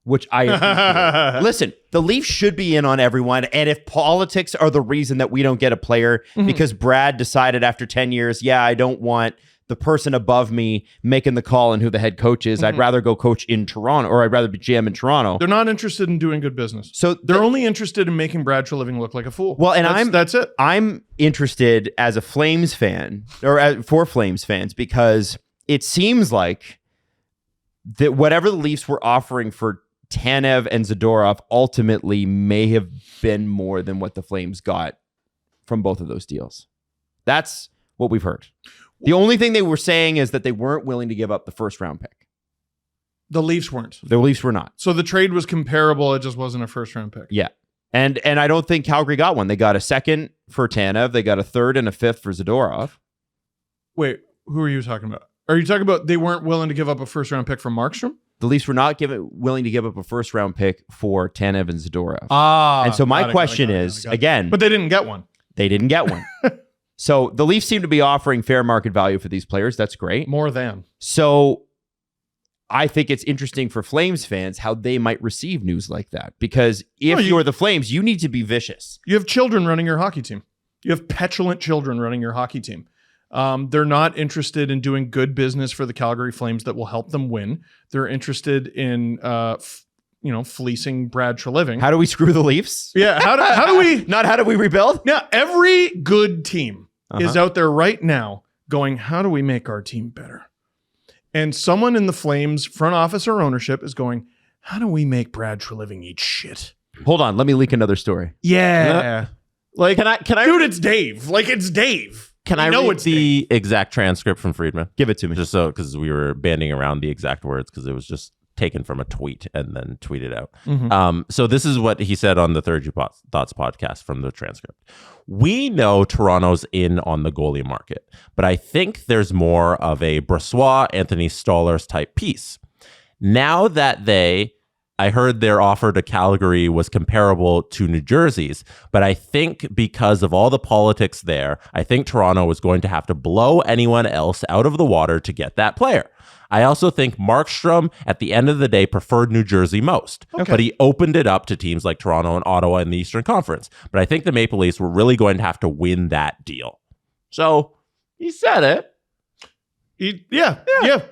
S1: which I appreciate. Listen, the Leafs should be in on everyone. And if politics are the reason that we don't get a player because Brad decided after 10 years, I don't want the person above me making the call on who the head coach is. I'd rather go coach in Toronto, or I'd rather be GM in Toronto.
S2: They're not interested in doing good business.
S1: So
S2: they're only interested in making Brad Treliving look like a fool.
S1: Well, and
S2: that's it.
S1: I'm interested as a Flames fan, or for Flames fans, because it seems like that whatever the Leafs were offering for Tanev and Zadorov ultimately may have been more than what the Flames got from both of those deals. That's what we've heard. The only thing they were saying is that they weren't willing to give up the first round pick.
S2: The Leafs weren't.
S1: The Leafs were not.
S2: So the trade was comparable. It just wasn't a first round pick.
S1: Yeah. And I don't think Calgary got one. They got a second for Tanev. They got a third and a fifth for Zadorov.
S2: Wait, who are you talking about? Are you talking about they weren't willing to give up a first round pick for Markstrom?
S1: The Leafs were not willing to give up a first round pick for Tanev and Zadorov.
S2: And
S1: so my question is, again...
S2: But they didn't get one.
S1: They didn't get one. So the Leafs seem to be offering fair market value for these players. That's great.
S2: More than.
S1: So I think it's interesting for Flames fans how they might receive news like that. Because if you're the Flames, you need to be vicious.
S2: You have children running your hockey team. You have petulant children running your hockey team. They're not interested in doing good business for the Calgary Flames that will help them win. They're interested in fleecing Brad Treliving.
S1: How do we screw the Leafs?
S2: Yeah, how do we
S1: not how do we rebuild?
S2: Now, every good team is out there right now going, how do we make our team better? And someone in the Flames front office or ownership is going, how do we make Brad Treliving eat shit?
S1: Hold on, let me leak another story.
S2: Yeah.
S3: Like, can I
S2: dude, it's Dave. Like, it's Dave.
S3: Can I read the exact transcript from Friedman?
S1: Give it to me.
S3: Just so, because we were banding around the exact words, because it was just taken from a tweet and then tweeted out. So this is what he said on the Third Thoughts podcast from the transcript. We know Toronto's in on the goalie market, but I think there's more of a Brossoit, Anthony Stolarz type piece. Now that I heard their offer to Calgary was comparable to New Jersey's, but I think because of all the politics there, I think Toronto was going to have to blow anyone else out of the water to get that player. I also think Markstrom, at the end of the day, preferred New Jersey most, but he opened it up to teams like Toronto and Ottawa in the Eastern Conference. But I think the Maple Leafs were really going to have to win that deal. So he said it.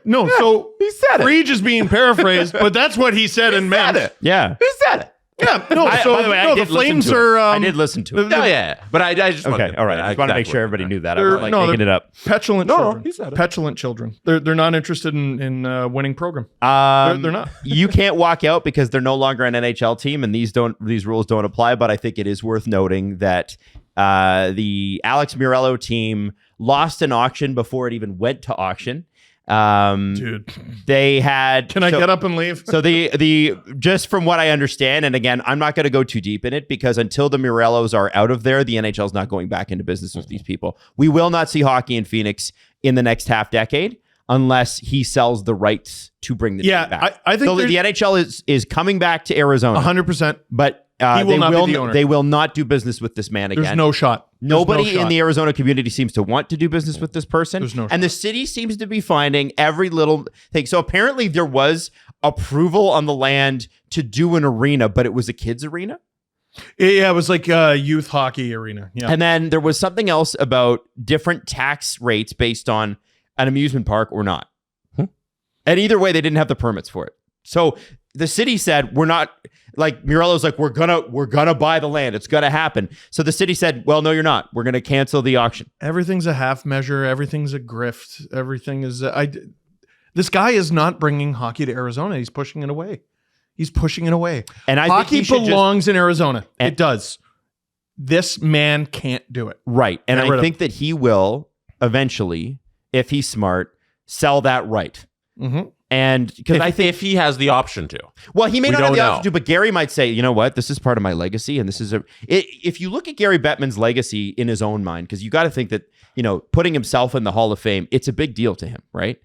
S2: No, so
S3: he said it.
S2: Reed is being paraphrased, but that's what he said and meant.
S1: Yeah.
S3: He said it.
S2: Yeah, no.
S1: By the way,
S2: the Flames are.
S1: I did listen to it.
S3: But I just
S1: okay. All right. I just want to make sure everybody knew that. I was making it up.
S2: Petulant children.
S3: He said it.
S2: Petulant children. They're not interested in winning program. They're not.
S1: You can't walk out because they're no longer an NHL team, and these rules don't apply. But I think it is worth noting that the Alex Murello team lost an auction before it even went to auction.
S2: Dude,
S1: they had.
S2: Can I get up and leave?
S1: So the just from what I understand, and again, I'm not going to go too deep in it because until the Murellos are out of there, the NHL is not going back into business with these people. We will not see hockey in Phoenix in the next half decade unless he sells the rights to bring the team back.
S2: I think
S1: so the NHL is coming back to Arizona
S2: 100%,
S1: but.
S2: He will not be the owner.
S1: They will not do business with this man again.
S2: There's no shot.
S1: Nobody in the Arizona community seems to want to do business with this person.
S2: There's no shot.
S1: And the city seems to be finding every little thing. So apparently there was approval on the land to do an arena, but it was a kids' arena.
S2: Yeah, it was like a youth hockey arena. Yeah.
S1: And then there was something else about different tax rates based on an amusement park or not. And either way, they didn't have the permits for it. So the city said, we're not, like Murello's like, we're gonna buy the land. It's gonna happen. So the city said, well, no, you're not. We're gonna cancel the auction.
S2: Everything's a half measure. Everything's a grift. Everything is. This guy is not bringing hockey to Arizona. He's pushing it away. And hockey belongs in Arizona. It does. This man can't do it.
S1: Right. And I think that he will eventually, if he's smart, sell that right.
S2: Mm-hmm.
S1: And because I think
S3: if he has the option to,
S1: well, he may not have the option to, but Gary might say, you know what, this is part of my legacy, and this is if you look at Gary Bettman's legacy in his own mind, because you got to think that putting himself in the Hall of Fame, it's a big deal to him, right?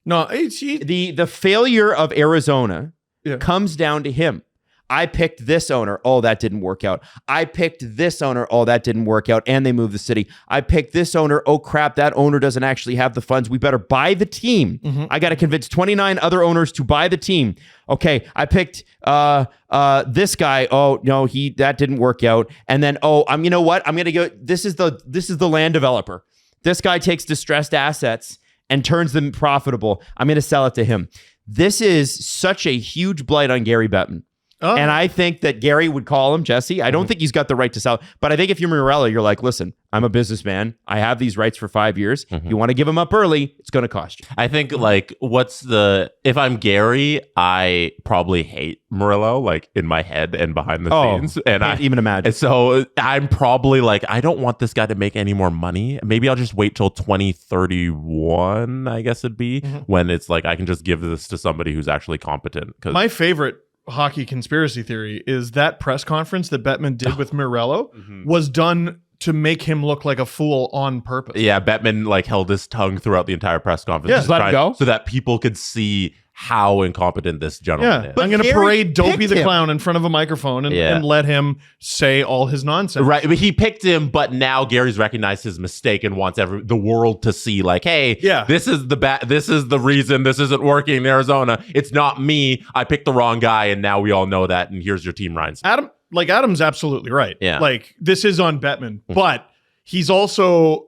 S2: No, it's
S1: The failure of Arizona comes down to him. I picked this owner. Oh, that didn't work out. I picked this owner. Oh, that didn't work out. And they moved the city. I picked this owner. Oh, crap. That owner doesn't actually have the funds. We better buy the team. I got to convince 29 other owners to buy the team. Okay, I picked this guy. Oh, no, that didn't work out. And then, you know what? I'm going to go. This is the land developer. This guy takes distressed assets and turns them profitable. I'm going to sell it to him. This is such a huge blight on Gary Bettman. Oh. And I think that Gary would call him, Jesse. I don't think he's got the right to sell. But I think if you're Morello, you're like, listen, I'm a businessman. I have these rights for 5 years. You want to give them up early, it's going to cost you.
S3: I think if I'm Gary, I probably hate Morello, like in my head and behind the scenes. And
S1: I can't even imagine.
S3: And so I'm probably like, I don't want this guy to make any more money. Maybe I'll just wait till 2031, I guess it'd be, when it's like, I can just give this to somebody who's actually competent.
S2: My favorite hockey conspiracy theory is that press conference that Bettman did with Morello was done to make him look like a fool on purpose.
S3: Yeah, Bettman like held his tongue throughout the entire press conference.
S1: Just let him go.
S3: So that people could see how incompetent this gentleman is.
S2: But I'm going to parade Dopey the Clown in front of a microphone and let him say all his nonsense.
S3: Right, but he picked him, but now Gary's recognized his mistake and wants the world to see, like, hey, this is the reason this isn't working in Arizona. It's not me. I picked the wrong guy, and now we all know that, and here's your team, Ryan.
S2: Adam's absolutely right.
S3: Yeah.
S2: Like, this is on Bettman, but he's also,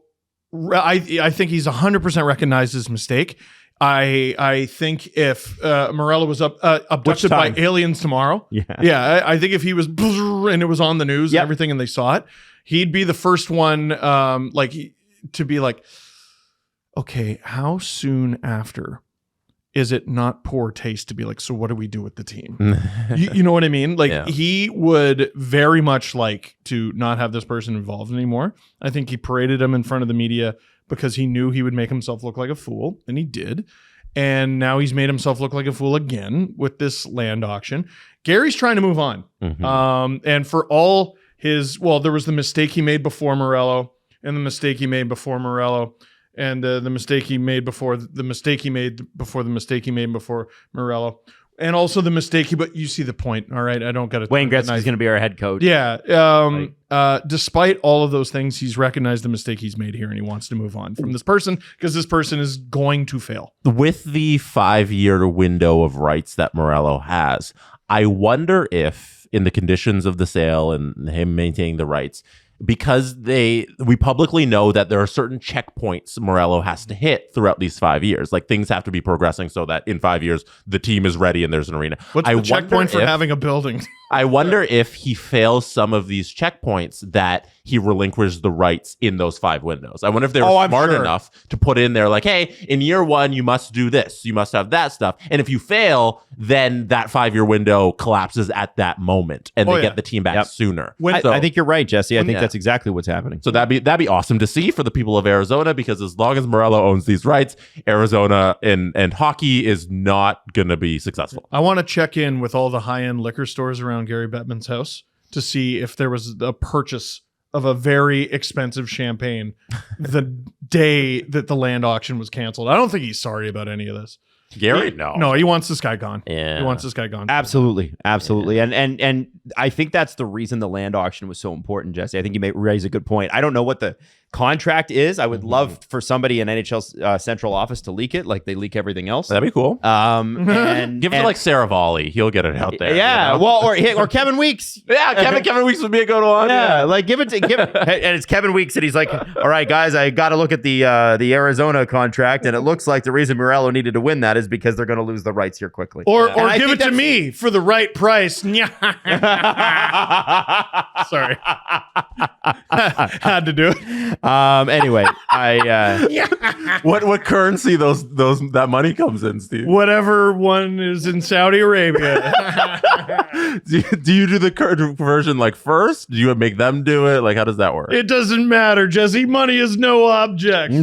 S2: I think he's 100% recognized his mistake. I think if Morello was abducted by aliens tomorrow, I think if he was and it was on the news and everything and they saw it, he'd be the first one to be like, okay, how soon after is it not poor taste to be like, so what do we do with the team? you know what I mean? Like he would very much like to not have this person involved anymore. I think he paraded him in front of the media because he knew he would make himself look like a fool, and he did. And now he's made himself look like a fool again with this land auction. Gary's trying to move on. And for all his, there was the mistake he made before Morello, and the mistake he made before Morello, and the mistake he made before the mistake he made before the mistake he made before Morello. And also the mistake but you see the point, all right? I don't got to.
S1: Wayne Gretzky's going to be our head coach.
S2: Yeah. Despite all of those things, he's recognized the mistake he's made here, and he wants to move on from this person because this person is going to fail.
S3: With the 5-year window of rights that Morello has, I wonder if, in the conditions of the sale and him maintaining the rights, because we publicly know that there are certain checkpoints Morello has to hit throughout these 5 years. Like, things have to be progressing so that in 5 years the team is ready and there's an arena.
S2: What's the checkpoint for having a building?
S3: I wonder if he fails some of these checkpoints that he relinquishes the rights in those 5 windows. I wonder if they're smart enough to put in there like, hey, in year 1, you must do this. You must have that stuff. And if you fail, then that 5-year window collapses at that moment and they get the team back sooner.
S1: I think you're right, Jesse. I think that's exactly what's happening.
S3: So that'd be awesome to see for the people of Arizona, because as long as Morello owns these rights, Arizona and hockey is not going to be successful.
S2: I want to check in with all the high-end liquor stores around Gary Bettman's house to see if there was a purchase of a very expensive champagne the day that the land auction was canceled. I don't think he's sorry about any of this.
S3: Gary, no.
S2: No, he wants this guy gone.
S3: Yeah.
S2: He wants this guy gone.
S1: Absolutely. Yeah. And I think that's the reason the land auction was so important, Jesse. I think you may raise a good point. I don't know what the contract is. I would love for somebody in NHL central office to leak it, like they leak everything else.
S3: That'd be cool.
S1: And
S3: give it to like Sarah Volley. He'll get it out there.
S1: Yeah.
S3: You know?
S1: Well, or Kevin Weeks.
S3: Yeah, Kevin Weeks would be a good one.
S1: Yeah. Like give it, and it's Kevin Weeks, and he's like, all right, guys, I got to look at the Arizona contract, and it looks like the reason Morello needed to win that is because they're going to lose the rights here quickly.
S2: Or give it to me for the right price. Sorry. Had to do it.
S1: Anyway,
S3: what currency that money comes in, Steve?
S2: Whatever one is in Saudi Arabia.
S3: do you do the conversion like first? Do you make them do it? Like, how does that work?
S2: It doesn't matter, Jesse. Money is no object.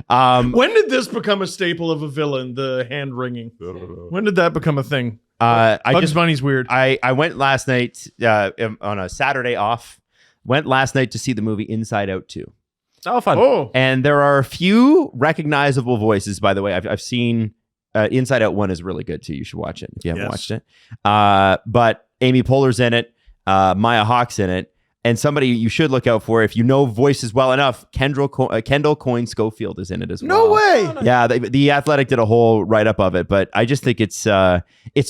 S2: When did this become a staple of a villain? The hand wringing. When did that become a thing? Bugs Bunny's weird.
S1: I went last night on a Saturday off. Went last night to see the movie Inside Out 2.
S3: Oh, fun.
S2: Oh,
S1: And there are a few recognizable voices, by the way. I've seen Inside Out 1 is really good too. You should watch it if you haven't watched it. But Amy Poehler's in it. Maya Hawke's in it. And somebody you should look out for, if you know voices well enough, Kendall Coyne Schofield is in it as well.
S2: no way.
S1: Yeah, the Athletic did a whole write-up of it. But I just think it's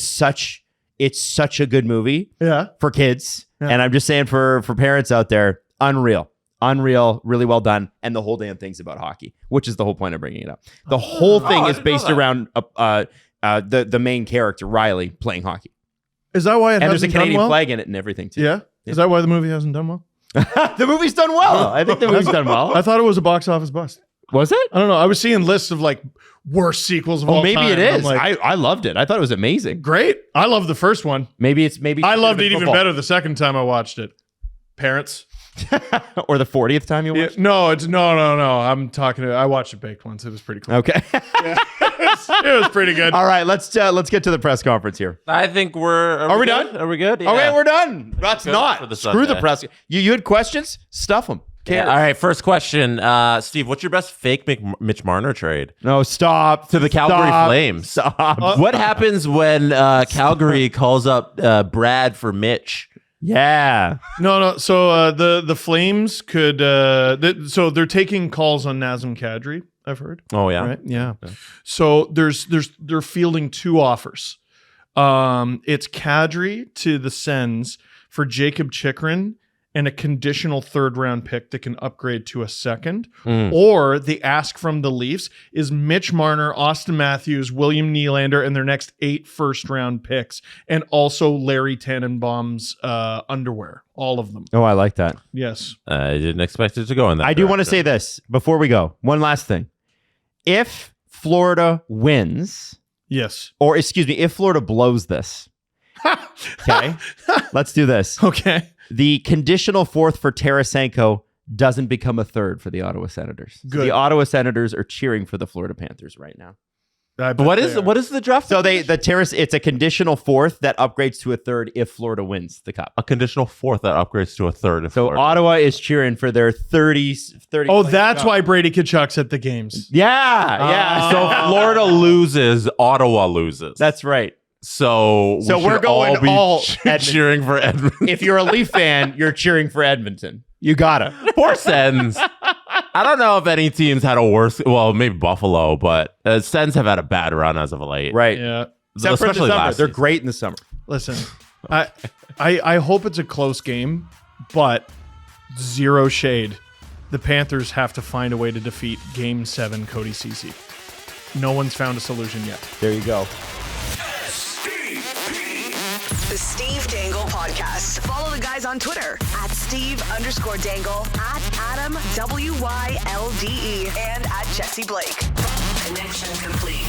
S1: such a good movie
S2: Yeah.
S1: for kids.
S2: Yeah.
S1: And I'm just saying for parents out there, unreal, really well done. And the whole damn thing's about hockey, which is the whole point of bringing it up. The whole thing
S3: I
S1: is
S3: didn't know
S1: based
S3: that.
S1: around the main character, Riley, playing hockey.
S2: Is that why it
S1: And there's a
S2: hasn't done
S1: Canadian
S2: well?
S1: flag in it and everything too.
S2: Yeah. Is that why the movie hasn't done well?
S1: The movie's done well. I think the movie's done well.
S2: I thought it was a box office bust.
S1: Was it?
S2: I don't know. I was seeing lists of like worst sequels of
S1: Oh,
S2: all
S1: maybe
S2: time.
S1: it
S2: I'm
S1: is.
S2: like,
S1: I loved it. I thought it was amazing.
S2: great. I love the first one.
S1: Maybe
S2: I loved it even better the second time I watched it. Parents.
S1: Or the 40th time you
S2: Yeah,
S1: watched.
S2: no, it's no. I'm talking to. I watched it baked once. It was pretty cool.
S1: Okay.
S2: It was pretty good.
S1: All right. Let's get to the press conference here.
S3: I think
S1: Are we
S3: good?
S1: done?
S3: Are we good?
S1: Okay,
S3: Yeah.
S1: we're done. That's
S3: Good
S1: not.
S3: for the
S1: Screw the
S3: Sunday.
S1: press. You had questions? Stuff them.
S3: Yeah. All right, first question. Steve, what's your best fake Mitch Marner trade?
S1: No, stop.
S3: To the Calgary
S1: Stop.
S3: Flames.
S1: Stop.
S3: What happens when Calgary calls up Brad for Mitch?
S1: Yeah.
S2: No. So the Flames could. So they're taking calls on Nazem Kadri. I've heard.
S3: Oh, yeah.
S2: Right. Yeah. So they're fielding two offers. It's Kadri to the Sens for Jakob Chychrun and a conditional third-round pick that can upgrade to a second. Or the ask from the Leafs is Mitch Marner, Austin Matthews, William Nylander, and their next 8 first-round picks, and also Larry Tannenbaum's underwear. All of them.
S1: Oh, I like that.
S2: Yes.
S3: I didn't expect it to go in that
S1: I do want to
S3: direction.
S1: say this before we go. One last thing. If Florida wins,
S2: Yes.
S1: or excuse me, if Florida blows this, okay, let's do this.
S2: Okay.
S1: The conditional fourth for Tarasenko doesn't become a third for the Ottawa Senators. So
S2: Good.
S1: the Ottawa Senators are cheering for the Florida Panthers right now.
S2: I bet
S3: What
S2: they
S3: is
S2: are.
S3: the draft?
S1: So it's a conditional fourth that upgrades to a third if Florida wins the cup.
S3: A conditional fourth that upgrades to a third. If
S1: So
S3: Florida-
S1: Ottawa is cheering for their 30.
S2: Oh, that's why Brady Tkachuk's at the games.
S1: Yeah.
S3: So Florida loses, Ottawa loses.
S1: That's right.
S3: So we
S1: we're
S3: should
S1: going
S3: all be
S1: all
S3: cheering for Edmonton.
S1: If you're a Leaf fan, you're cheering for Edmonton. You gotta.
S3: Poor Sens. I don't know if any teams had a worse. Well, maybe Buffalo, but Sens have had a bad run as of late.
S1: Right.
S2: Yeah.
S1: Except for in the
S3: Especially
S1: summer.
S3: last
S1: They're
S3: season.
S1: great in the summer.
S2: Listen, I hope it's a close game, but zero shade. The Panthers have to find a way to defeat Game 7 Cody Ceci. No one's found a solution yet.
S1: There you go.
S4: The Steve Dangle Podcast. Follow the guys on Twitter at Steve_Dangle, at Adam WYLDE, and at Jesse Blake. Connection complete.